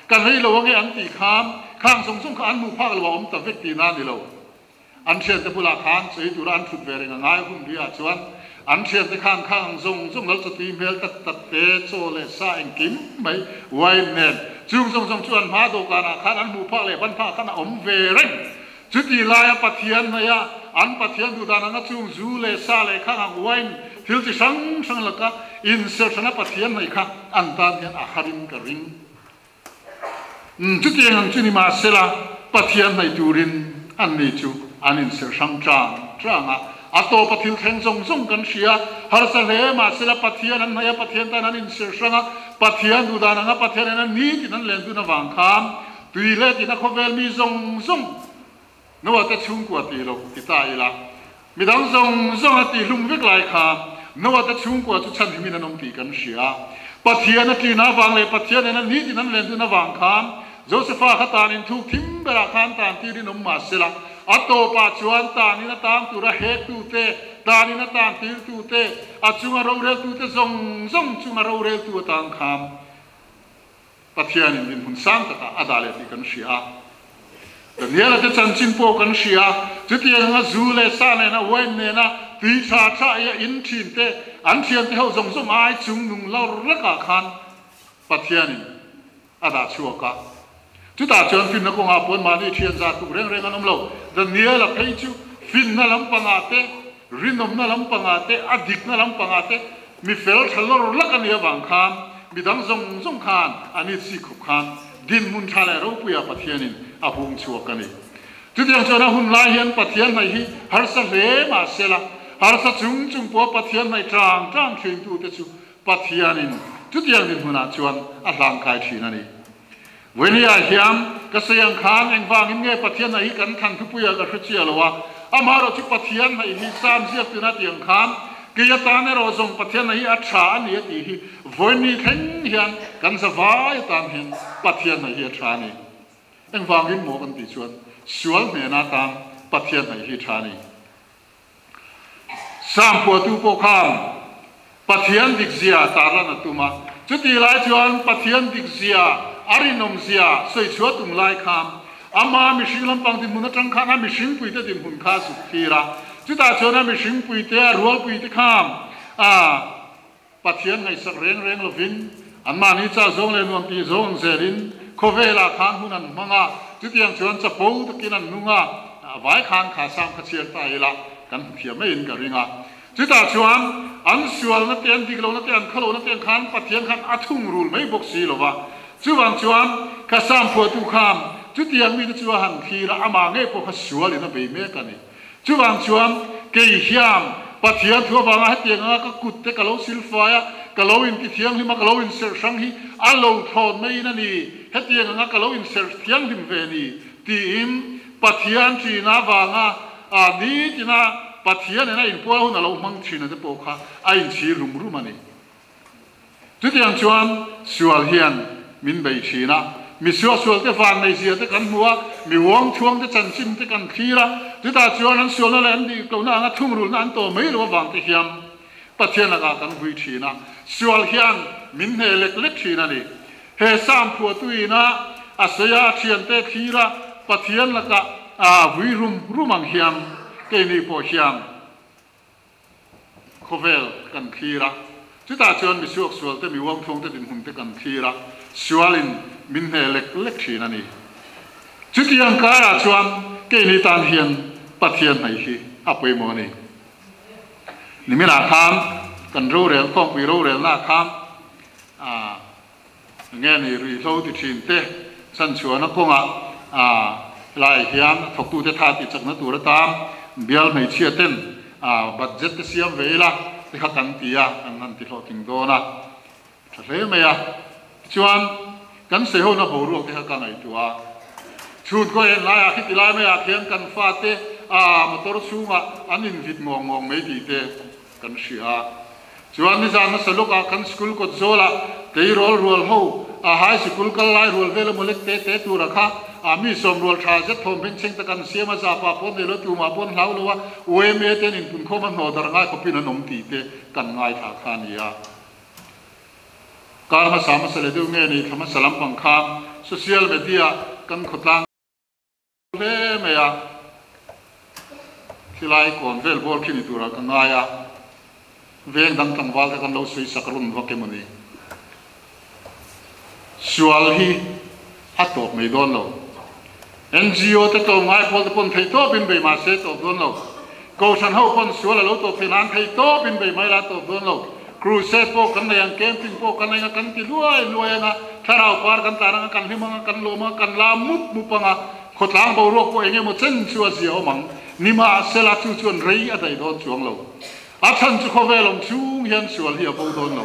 kan hei lo vange an ti kham khang zong khan mu phak lo om ta vek ti na ni lo an chen te pula khan sei tu ran thut ve renga ngai hum dia chuan an chen te khang zong lo ti mel tat te cho le sa en kim mai wai nen chung zong chuan ma do kana khan an mu phak le ban pha khan om ve reng chú ti lai pathian na ya an pathian tu dana nga chung zu le sa le kha ang wain thil chi sang la ka insert na pathian nei kha an tan hian a harin ka ring chú ti hang chu ni ma sela pathian nei turin an ni chu an insert sang trang a to pathil theng zong kan sia har sa le ma sela pathian an na ya pathian tan an insert sang pathian tu dana nga pathian an ni ti nan len tu na wang kham tui le ti na khovel mi zong nó ta chung qua ti lo ti ta ila mi dang zong ti lum vek lai kha nó ta chung qua chu chan hi mi na nom ti kan sia pathian na ti na wang le pathian na ni ti nan len tu na wang kham Josepha kha ta nin thu thim bera khan tan ti rin nom ma sela ato pa chuan ta ni na tang tu ra he tu te ta ni na tan ti tu te a chunga ro re tu te zong chunga ro re tu tang kham pathian in hun sang ta adale ti kan sia Daniel là chân chín po kan sia chú tiếng nga zu le sa ne na wen ne na ti cha ya in thin te an thian te ho zong ai chung nung lau ra ka khan pathian ada chua ka chú ta chon fin na ko nga pon ma ni thian za tu reng anom lo Daniel là phei chu fin na lam panga te rinom na lam panga te adik na lam panga te mi fel thalor la kan ya wang khan mi dang zong khan ani si khup khan din mun thale ro puya pathianin abung chuak kani tu tiang chona hun lai hian pathian mai hi har sa le ma sela har sa chung po pathian mai trang thing tu te chu pathianin tu tiang din huna chuan a hlang khai thina ni venia hiam ka sayang khan eng wang in nge pathian mai kan than thu puya ka khchia lowa amaro chu pathian mai hi sam sia tu na tiang khan ke ya ta ne ro zong pathian mai a tha ani ti hi voini theng hian kan sa vai tan hian pathian mai hi tha ni eng wang in mo kan ti chuan sual me na tang pathian mai hi tha ni sam po tu po kham pathian dik zia ta ra na tu ma chu ti lai chuan pathian dik zia arinom zia soi chua tung lai kham ama mi shing lam pang ti mun tang kha mi shing pui te dim hun kha su khira chu ta chona mi shing pui te rual pui te kham pathian ngai sak reng lovin an ma ni cha zong le nuam ti zong zerin khovela khan hunan manga chu tiang chuan cha po ta kinan nunga vai khan kha sam kha chiar ta ila kan phia mai in ka ringa chu ta chuan an sual na ten dik lo na ten khalo na ten khan pathian khan athung rul mai bok si lova chu wang chuan ka sam pho tu kham chu tiang mi chu han khira ama nge po kha sual ina be me ka ni chu wang chuan ke hiam pathian thu wanga ha tianga ka kut te ka lo silfa ya ka lo in ki thiang hi ma ka lo in ser sang hi a lo thon mai na ni ha tianga ka lo in ser thiang dim ve ni ti im pathian chi na wanga ni ti na pathian na in po na lo mang chi na te po kha a in chi rum ani tu tiang chuan sual hian min bei chi na mi sual te fan nei sia te kan muwa mi wong chuang te chan sim te kan khira tu ta chuan an sual na len di ko na nga thum rul na an to mai lo wang te hiam pathian na kan hui thi na sual hian min he lek thi na ni he sam phu tu ina asaya thian te khira pathian la ka hui rumang hiam ke ni po hiam khovel kan khira tu ta chuan mi sual te mi wong thong te din hun te kan khira sualin min he lek thi na ni chu tiang ka ra chuan ke ni tan hian pathian mai hi apoi mo ni ni mi na kham kan ro rel kong pi ro rel na kham nghe ni ri lo ti thin te san chuan na konga lai hiam thok tu te tha ti chak na tu ra tam bial mai chia ten budget te siam veila te khakan tia an nan ti lo ting do na thale me ya chuan kan se ho na bo ru te ka ngai tua chut ko en la ya khiti la me ya khian kan fa te motor chunga anin vit ngong ngong me ti te kan sia chuan ni zan na saluka kan school ko zola te rol ho high school kal lai rol vela molek te tu rakha mi som rol tha je thom ben cheng ta kan siama za pa pon de lo tu ma pon hlau lo wa we me te nin pun kho ma no dar ngai ko pin nom ti te kan ngai tha kha ni ya kar ma sam sa le du nge ni thama salam pang kham social media kan khotlang le me ya khilai kon vel bol khini tu ra kan ngai ya veng dang tang wal ta kan lo sui sakrun wa ke mani sual hi atop me don lo NGO te to ngai pol te pon thei to bin be ma se to don lo ko san ho pon sual lo to phinan thei to bin be mai la to don lo crusade po kan yang camping po kan yang kan ti luai na tharau par kan tarang kan himang kan loma kan la mup mupanga khotlang bo ro ko enge mo chen chua sia mang nima sela chu chuan rei a dai don chuang lo a chan chu khovelom chung hian sual hi bo don lo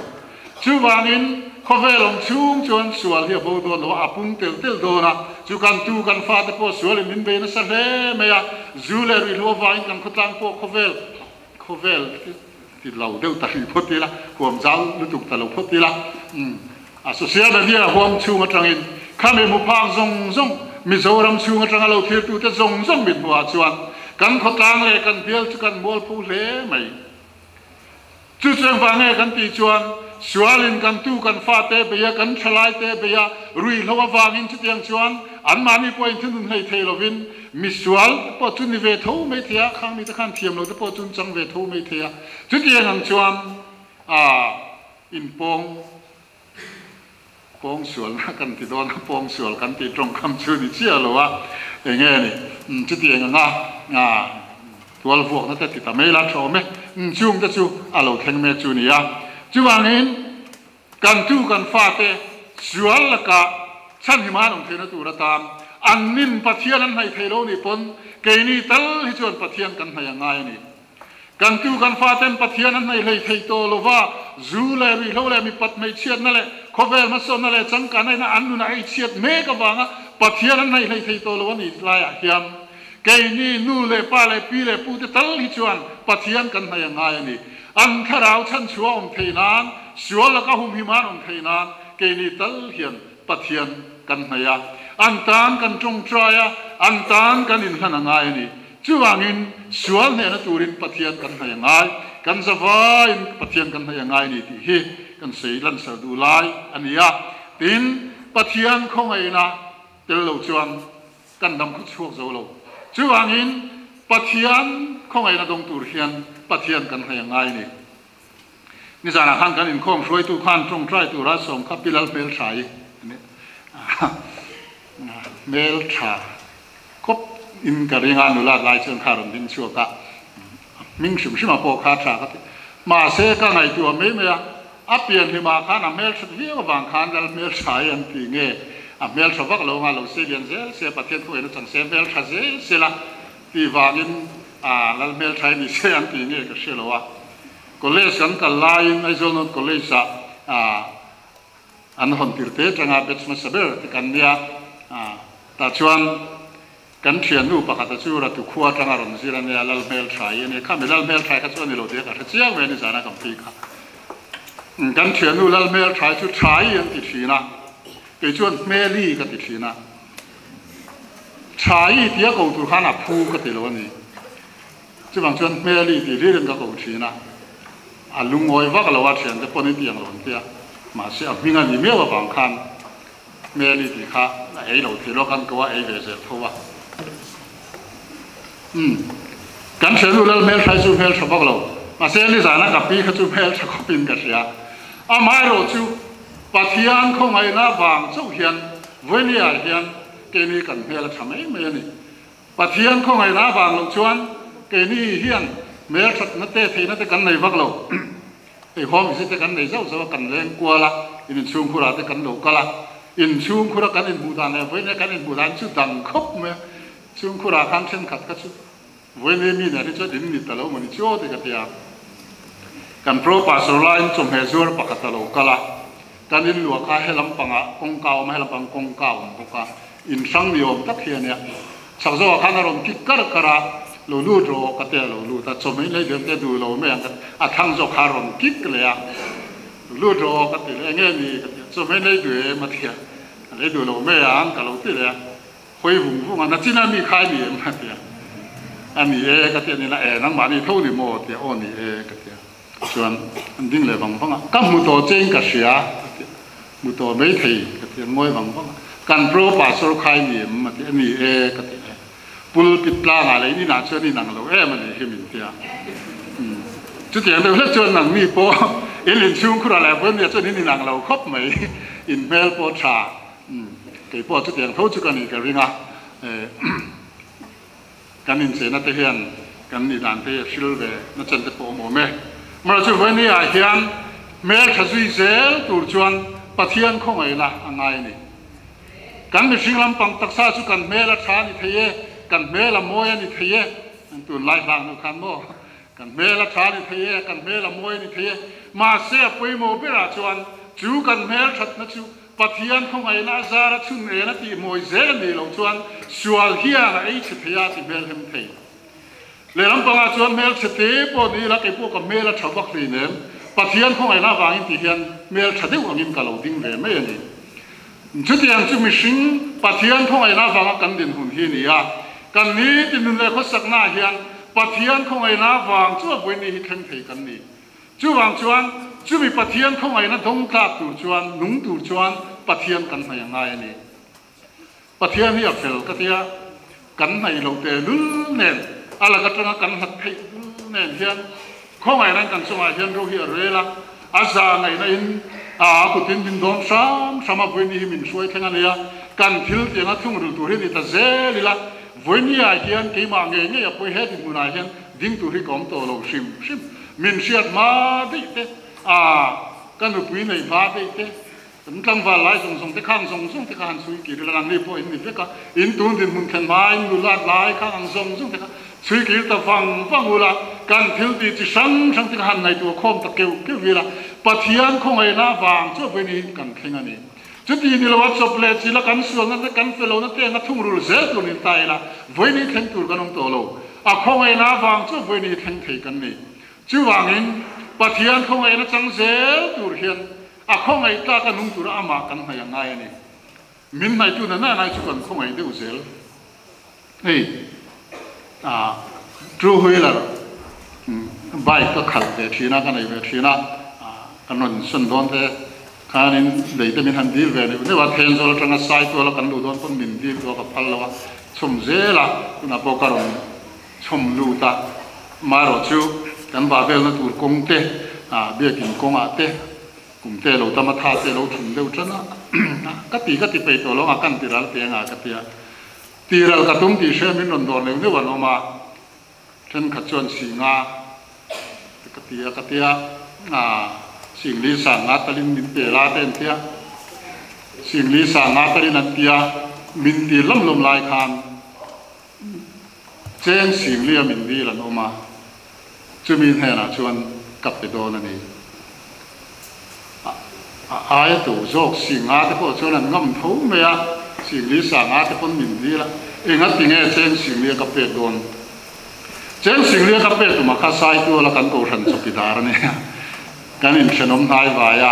chu wangin khovelom chung chuan sual hi bo don lo apung tel do na chu kan tu kan fa te po sual min be na sa le me ya zule ri lo vain kan khotlang po khovel ti lau deu ta ri photi la huam zau lu tuk ta lo photi la social media huam chung atangin khame mu phang zong mizoram chung atang lo thir tu te zong min bua chuan kan khotlang le kan bial chu kan mol pu le mai chu chang wa nge kan ti chuan sualin kan tu kan fa te be ya kan thalai te be ya rui lo wangin chu tiang chuan an mani point thun hei thei lovin misual po chun ni ve tho me thia khang ni ta khan thiam lo te po chun chang ve tho me thia chu tiang han chuan in pong sual na kan ti don pong sual kan ti trong kam chu ni chia lo wa nge ni chu tiang nga tual vuak na te ti ta me la tho me chung ta chu alo theng me chu ni ya chu wangin kan tu kan fa te sual la ka chan hi ma nong thena tu ra tam an nin pathian an hai thelo ni pon ke ni tal hi chuan pathian kan hai ngai ni kan tu kan fa ten pathian an hai lei thei to lova zu le ri lo le mi pat mai chiat na le khovel ma son na le chang ka nai na an nu na ai chiat me ka wanga pathian an hai lei thei to lo ni la ya hiam ke ni nu le pa le pi le pu te tal hi chuan pathian kan hai ngai ni an tharau chan chuwa om theinan sual la ka hum hi ma om theinan ke ni tal hian pathian kan haya antan kan trong traya antan kan in hana ngai ni chuwangin sual ne na turin pathian kan haya ngai kan zawai pathian kan haya ngai ni ti hi kan sei lan sa du lai ania tin pathian khong ai na tel lo chuan kan dam khu chuak zo lo chuwangin pathian khong ai na dong tur hian pathian kan haya ngai ni ni sana khan kan in khom hroi tu khan trong trai tu ra som kapilal mel thai mel tha kop in ka ringa nu la lai chen kharon din chu ka ming shum shima po kha tha ka ma se ka ngai tu me me a pian hi ma khan a mel thut vi wang khan dal mel thai an ti nge a mel tha vak lo nga lo se bian zel se pathian ko en chang se mel tha se la ti wangin lal mel thai ni se an ti nge ka se lo wa college kan ka lain ai zo not college sa an hon tir te tanga bet ma saber te kan dia ta chuan kan thian nu pakha ta chu ra tu khuwa tanga ron zira ne lal mel thai ne kha melal mel thai ka chuan ni lo te ka chiang we ni sana kam pi kha kan thian nu lal mel thai chu thai an ti thina ke chuan meli ka ti thina thai tia ko tu khana phu ka ti lo ni chu bang chuan meli ti ri ka ko thina alung oi vak lo wa thian te poni tiang ron tia ma se a minga ni me wa bang khan me li ti kha la ei lo ti lo kan ko wa ei ve se tho wa kan se lu lal mel thai su mel thabak lo ma se ni zana ka pi kha chu mel tha ko pin ka sia a mai ro chu pathian khong ai na wang chu hian vonia hian ke ni kan mel thamai me ni pathian khong ai na wang lo chuan ke ni hian mel that na te thei na te kan nei vak lo ei hom se te kan nei zau zau kan leng kwa la in chung khura te kan lo kala in chung khura kan in budan ne voi ne kan in budan chu dang khop me chung khura kan chen khat ka chu với nên mi này thì cho đến mi ta lâu mà đi chỗ thì cái tiệtกันโปรปาสโลไลน์จมเฮซัวร์ปากตะโลกะละกันอินลัวคาเฮลัมปังะกงเกาไม่เฮลัมปังกงเกาพวกอินสังนิยมตักเฮียเนี่ยสักโซขันอารมณ์คิดกระกระลูลูโรกะเตลูลูแต่จมไม่เลยเดิมแต่ดูเราไม่ยังกันอัทั้งโซคารมคิดเลยอะลูโรกะเตเลยเงี้ยนี่จมไม่เลยดูมาเทียเลยดูเราไม่ยังกันเราที่เลยคุยหุ่งพวกนั้นจีน่ามีใครมีมาเทียอันนี้กะเตนี่ละนั่งมานี่เท่านี้โมเทียโอนี่กะเตส่วนดิ้งเลยบางฝั่งก็มุตัวเจงกับเสียมุตัวไม่ถี่กับที่มวยบางฝั่งการโปรปาสโลไข่เนี่ยมันที่นี่กับที่ปุลปิดปลาอะไรนี่น่าเชื่อนี่นังเรามันเลยเห็นเสียจุดอย่างเดียวแล้วจนนังมีโปเอลินชุ่มคุระแล้วเพื่อนเนี่ยจนนี่นังเราครบไหมอินเมลโปชาเกี่ยวกับจุดอย่างเขาจุกันนี่กันเรื่องการอินเสนาเทียนการนิดานเทียชิลเวนัจจันทโปโมเมมาจุดวันนี้อาเฮียนเมลขจุยเซลตูจวนปะเทียนคงไงละอันไงนี่กันมีสิ่งลำปังตักษาจุกันเมลชานิเทียกันเมลมวยนิเทียตูไล่ทางนุขันโมกันเมลชานิเทียกันเมลมวยนิเทียมาเสียปุยโมเบราจวนจูกันเมลชัดนะจูปะเทียนคงไงละซาระชุนเอนะที่มวยเซลนี่เราจวนสวลเฮียนะไอ้เทียที่เมลเฮมเทียเลยลำปังอาจวนเมลสเตปอนี่ละไอ้พวกกับเมลชาวบักรีเนี่ยปะเทียนของไอ้น้าวางอินที่เฮียนเมลชัดเดียวกับยิมกะเหลาดิ้งเลยไม่ยันนี่จุดอย่างจุดมิสิงปะเทียนของไอ้น้าวางกันดินหุ่นที่นี่อ่ะกันนี้ที่นุ่นเลยเขาสักหน้าเฮียนปะเทียนของไอ้น้าวางชั่ววันนี้ทั้งไทยกันนี่จู่วางจวนจู่มีปะเทียนของไอ้น้าดงตาตูจวนนุ่งตูจวนปะเทียนกันมาอย่างไรนี่ปะเทียนนี่อยากเฟลก็เทียกันให้เราเตลุ้นเนี่ยอะไรก็ต้องกันหัดให้เนี่ยเฮียนข้อไงนั้นกันสมัยเฮียนรู้เฮียเรล่ะอาซาไงนั้นกุฏิบินดอนซ้ำสมัยวันนี้มินช่วยทั้งนั้นเลยกันทิลเตียงทุ่งรูตัวนี้แต่เจลิละวันนี้เฮียนกี่มาเงี้ยอย่าไปเฮ็ดมุนเฮียนดิ้งตัวที่กองตัวเราชิมมินเสียดมาดิเตกันรูปนี้ในมาดิเตตั้งว่าหลายส่งที่ข้างส่งที่ข้างสุยกี่เรื่องนี้พออินนี่เฟกอินตูนดินมุนขันมาอินดูลาดหลายข้างส่งที่ข้างสุยกี่แต่ฟังอุละการทิลดีที่สั่งที่ข้างในตัวคอมตะเกียววิละปะเทียนคงไอ้น้าฟังช่วยไปนี่กันแค่นั้นเองจุดนี้เราวัดสอบเลจิละกันส่วนนั้นกันเฟลนั้นเตะกันทุ่งรูเซลตัวนี้ตายละวันนี้แข่งตัวกันน้องโตโลคงไอ้น้าฟังช่วยไปนี่แข่งที่กันนี่จู่วางอินปะเทียนคงไอ้น้าจังเซลตัวเฮียนข้องไอ้ตากันนุ่งตัวอามากันมาอย่างไรนี่มินในตัวนั้นนายชุกันข้องไอ้เดือดเซลเฮ้ยจูหุยละใบก็ขัดแต่ทีน่ากันไอ้เวทีน่ากันนนสุนทรเตข้านินเดี๋ยวจะมีทันดีเวนี่นี่ว่าเทนโซลจังสายตัวละกันดูดอนคนมินดีตัวกับพัลละว่าชมเซละคุณอาโปการุนชมลูตามาโรจูกันบาเบลนั่นตัวกงเตเบียกินกงอาเตกลุ่มเตะเราทำมาท่าเตะเราถุงเร็วจังนะก็ตีไปตัวเราอากันตีเราเตียงก็ตีเรากระตุ้มตีเชื่อมินนโดนเลยนี่วันออกมาฉันขัดจวนสิงาก็ตีสิ่งลีสังอาตลินมินเปล่าเต็มเทียสิ่งลีสังอาตลินนันเตียมินตีล้มลายคานเจนสิ่งเลี้ยมินดีหลังออกมาจะมีแห่นาชวนกับไปโดนนั่นเองอายตัวโจกสิ่งอาที่พวกชนนั้นง่ำทุ่มเมียสิ่งนี้สั่งอาที่คนมินดีละเองนั่นติงเอเจนสิ่งเลี้ยกับเป็ดโดนเจนสิ่งเลี้ยกับเป็ดตัวมาข้าใส่ตัวละกันโกรันสุกิดาระเนี่ยกันอินเชนอมไทยวายะ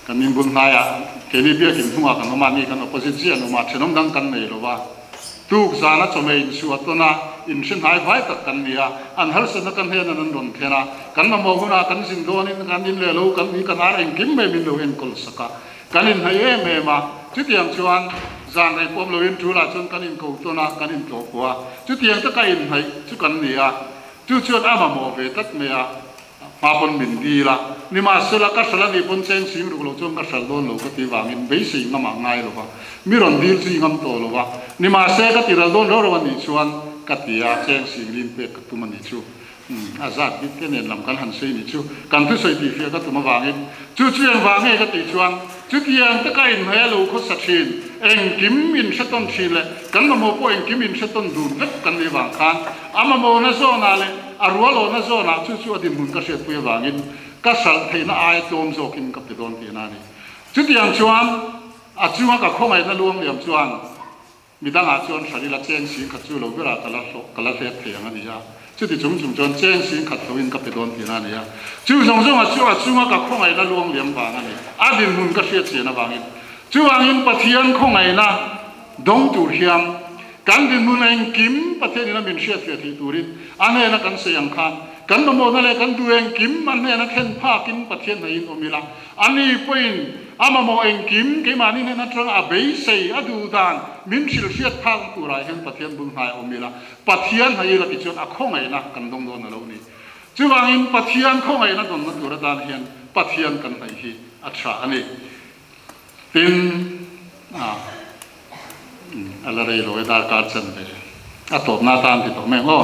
กันอินบุญไทยะเกลีเบียกินทุ่งกันออกมานี่กันออปโพสิชันออกมาเชนอมดังกันเลยหรือว่าทุกสานะจะไม่อินชัวตัวน่ะอินเชนไทยไว้ตัดกันเนี่ยอันฮัลสนักกันเฮนันโดนเทนะกันมาโมหุนากันสินโดนินกันอินเลโลกันมีกันอะไรกิมไม่มีโลเห็นกอลสกากันอินให้เมมาจุดอย่างชวนจานในพวกโลเห็นจุลาชนกันอินกูตัวน่ะกันอินโตกัวจุดอย่างตะกันอินให้จุดกันเนี่ยจุดชวนอามาโมเวตัดเมียมาปนมินดีละนี่มาสละกัสละนี่ปนเซนสิงรุกโลจงกัสละโดนโลกติวางินเบสิงงมาง่ายหรอวะมีรอนดีลสิงงโตหรอวะนี่มาเสกติระโดนเราวันนี้ชวนกติยาเซนสิงลินเปกตุมันนี่ชูอาซาดิเตเนลำกันหันซีนี่ชูกันทุสอยตีเฟียก็ตุมาวางินชูเชียงวางินกติชวน chút yang tất cả in hay lâu khó sát xin anh kiếm in sát tôn xin lệ cần mà mua po anh kiếm in sát tôn đun rất cần đi vàng khan ama mua na zo na lệ arualo na zo na chút chút đi muốn cái chuyện bùi vàng in cái sal thấy na ai tôm zo kinh cấp tiền tiền na đi chút yang chuan chuan cả không ai na luông liam chuan mi đang chuan sari la chen xin khát chu lâu cái là cái là phép thiền anh đi ya chút thì chúng chuan chen xin khát lâu in cấp tiền na đi ya chú xong chuan cả không ai na luông liam vàng anh đi đi muốn cái chuyện tiền na vàng in chú vàng in bát thiên không ai na đông tu hiam kan din mun anh kim bát thiên na mình sẽ thiệt thì tu rin anh này na kan sayang khan kan mo na le kan tu anh kim anh này na khen pha kim bát thiên na in omila anh đi point ama mo anh kim cái mà ni na trăng à bấy say à du dan mình sẽ thiệt thang tu rai hen bát thiên bung hai omila bát thiên hay là cái chuyện à không ai na kan dong don na lo ni chú vàng in bát thiên không ai na don na tu ra dan hian bát thiên kan hay hi acha ani tin ala rei loi dar kar chan be a top na tan ti to me ho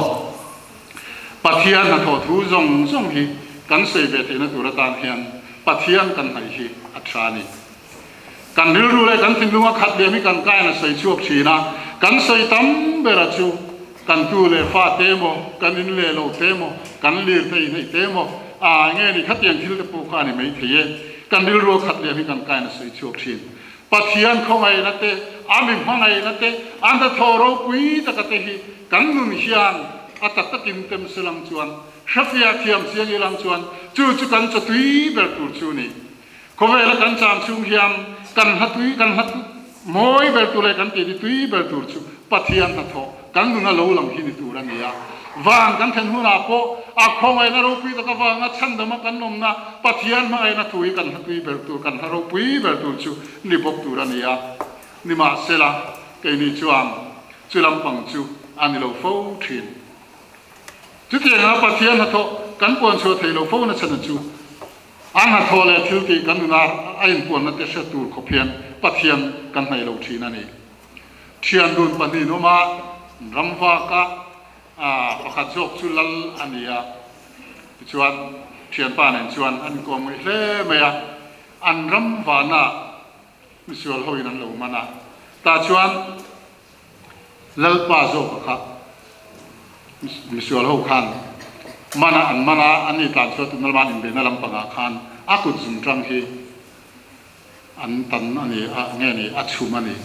pathian na tho thu zong zong hi kan sei be te na tur tan hian pathian kan hai hi a thani kan ril ru le kan tin lunga khat be mi kan kai na sei chuak thi na kan sei tam be ra chu kan tu le fa te mo kan in le lo te mo kan lir te nei te mo nge ni khat yang thil te pu kha ni mai thie kan ril ru khat le mi kan kai na sei chuak thi pathian không ai nát te amin không ai nát te anh ta thoro quý ta cái hi cắn nun hian atak ta kim tem selang chuan shafia thiam siang ilang chuan chu kan cha tui ber tur chu ni ko ve la kan cham chung hiam kan hat moi ber tu le kan ti tui ber tur chu pathian ta tho kan nun lo lang hi ni tur an ya van kan then huna po a khong ai na ro pui ta ka wa nga chan da ma kan nom na pathian ma ai na tui kan hatui ber tu kan haro pui ber tu chu ni bok tu ra ni ya ni ma sela ke ni chuam chulam pang chu ani lo fo thin chu ti nga pathian na tho kan pon chu thei lo fo na chan chu an ha tho le thil ti kan na ai pon na te sha tu kho phian pathian kan nei lo thin ani thian dun pani no ma ramwa ka pakhat jok chu lal ania chuan thian pa nen chuan an kom hle me ya an ram wana misual hoin an lo mana ta chuan lal pa zo kha misual ho khan mana ani tan chu tu nalman in be na lam panga khan akut zum tang hi an tan ani nge ni achu mani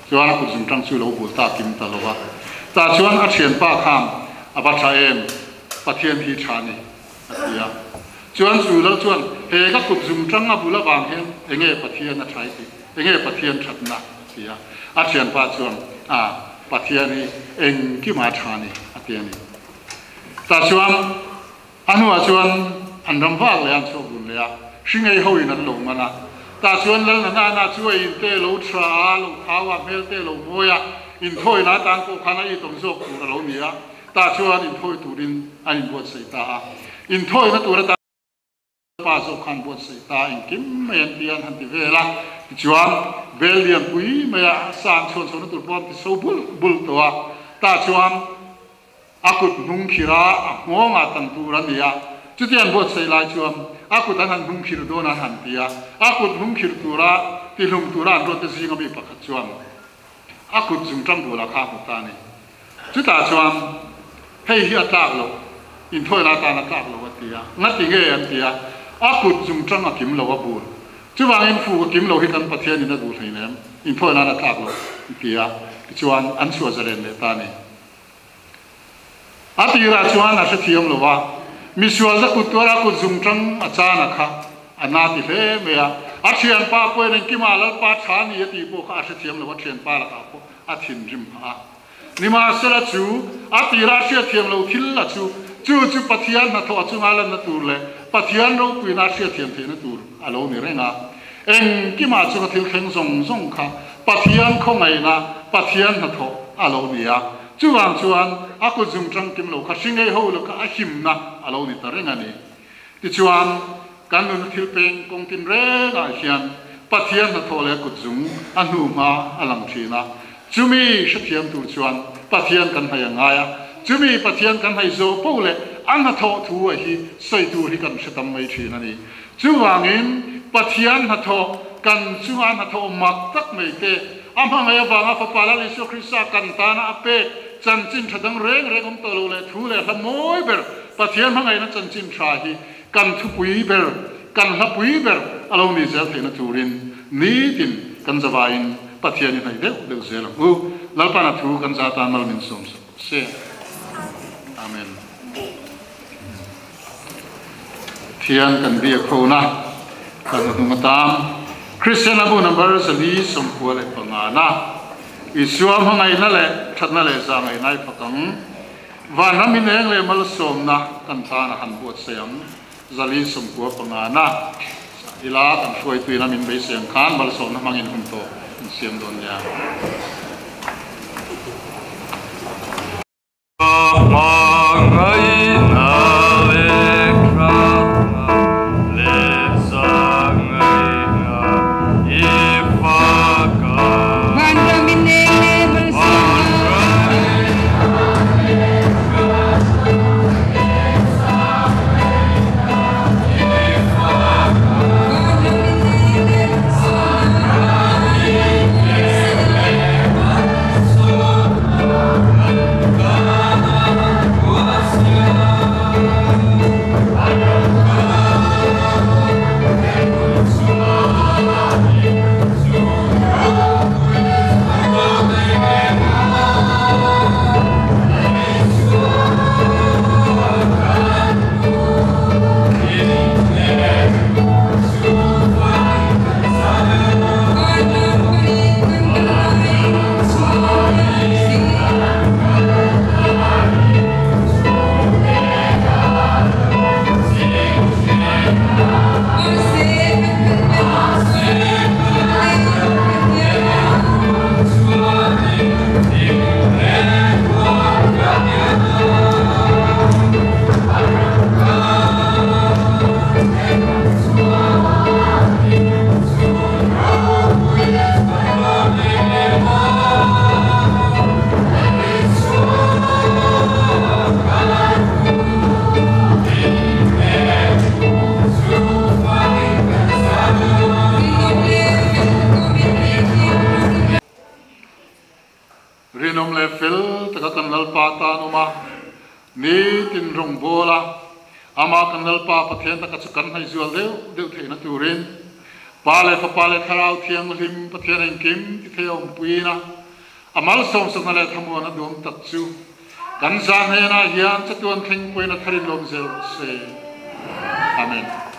chuan akut zum tang chu lo bu ta kim ta lo wa ta chuan a thian pa kham a ba tha em pathian hi thani atia chuan chu lo chuan he ka kut zum tang a bula wang hen enge pathian a thai ti enge pathian thatna tia a thian pa chuan pathian hi eng ki ma thani atia ni ta chuan anu a chuan an ram wa le an chu bun le a hringei hoi nan lo mana ta chuan lal na chuai in te lo thra lo khawa mel te lo moya in thoi na tang ko khana I tong zok tu lo nia ta chuan in thoi turin an bot sei ta in thoi na tu ra ta pa zo khan bot sei ta in kim men tian han ti vela chuan belian pui me ya sang chon chon tu pom ti so bul to ta chuan akut nung khira ngonga tan tu ra nia chu tian bot sei lai chuan akut an han nung khir do na han tia akut nung khir tu ra ti lung tu ra ro te zinga mi pakhat chuan akut zum tang bu la kha hu ta ni chu ta chuan hei hi atak lo in thoi na ta na tak lo wa tia ngati nge an tia akut zum tang a kim lo wa bu chu wang in fu kim lo hi kan pathian in na du thei nem in thoi na tak lo tia chuan an chua zaren le ta ni atira chuan a thiam lo wa misual da kutora ku zum tang a cha na kha anati he me ya a thian pa po nen ki ma la pa thani ti po kha a thiam lo wa thian pa la ka po a thin rim ha ni ma sela chu a tira sia thiam lo thil la chu pathian na tho chu ngala na tur le pathian ro pu na sia thiam the na tur alo ni renga eng ki ma chu thil kheng zong kha pathian khongai na pathian na tho alo ni ya chuang chuan aku zum tang kim lo kha singei ho lo ka a him na alo ni ta renga ni ti chuan kan nun thil peng kong tin re ga hian pathian na tho le ku zum anu ma alang thina chumi sathiam tu chuan pathian kan hai anga ya chumi pathian kan hai zo po le an na tho thu a hi soi tu hi kan satam mai thina ni chuwangin pathian na tho kan chunga na tho mak tak mai te ama ngai wanga fa pala Yesu Krista kan ta na ape chan chin thadang reng reng to lo le thu le hlamoi ber pathian mangai na chan chin tha hi kan thu pui ber kan la pui ber alo ni zel thena turin ni tin kan zawain pathian ni deu deu zel u lalpa na thu kan za ta mal min som se amen thian kan bia khona kan nu matam Christian abu number sali som ko le pangana isuam hangai na le thatna le za ngai nai phakang wa na min eng le mal som na kan tha na han buat sayam zali som ko pangana ila kan foi tu na min be siam khan bal som na mangin hum to siam don ya rinom le fil taka kanal pata numa ni tin rong bola ama kanal pa pathian taka chukan hai zual deu theina turin pale fa pale tharau thiang lim pathian en kim ti theom puina amal som som na le thamona dum tak chu kan zan he na hian chatuan thing puina tharin lom zel se amen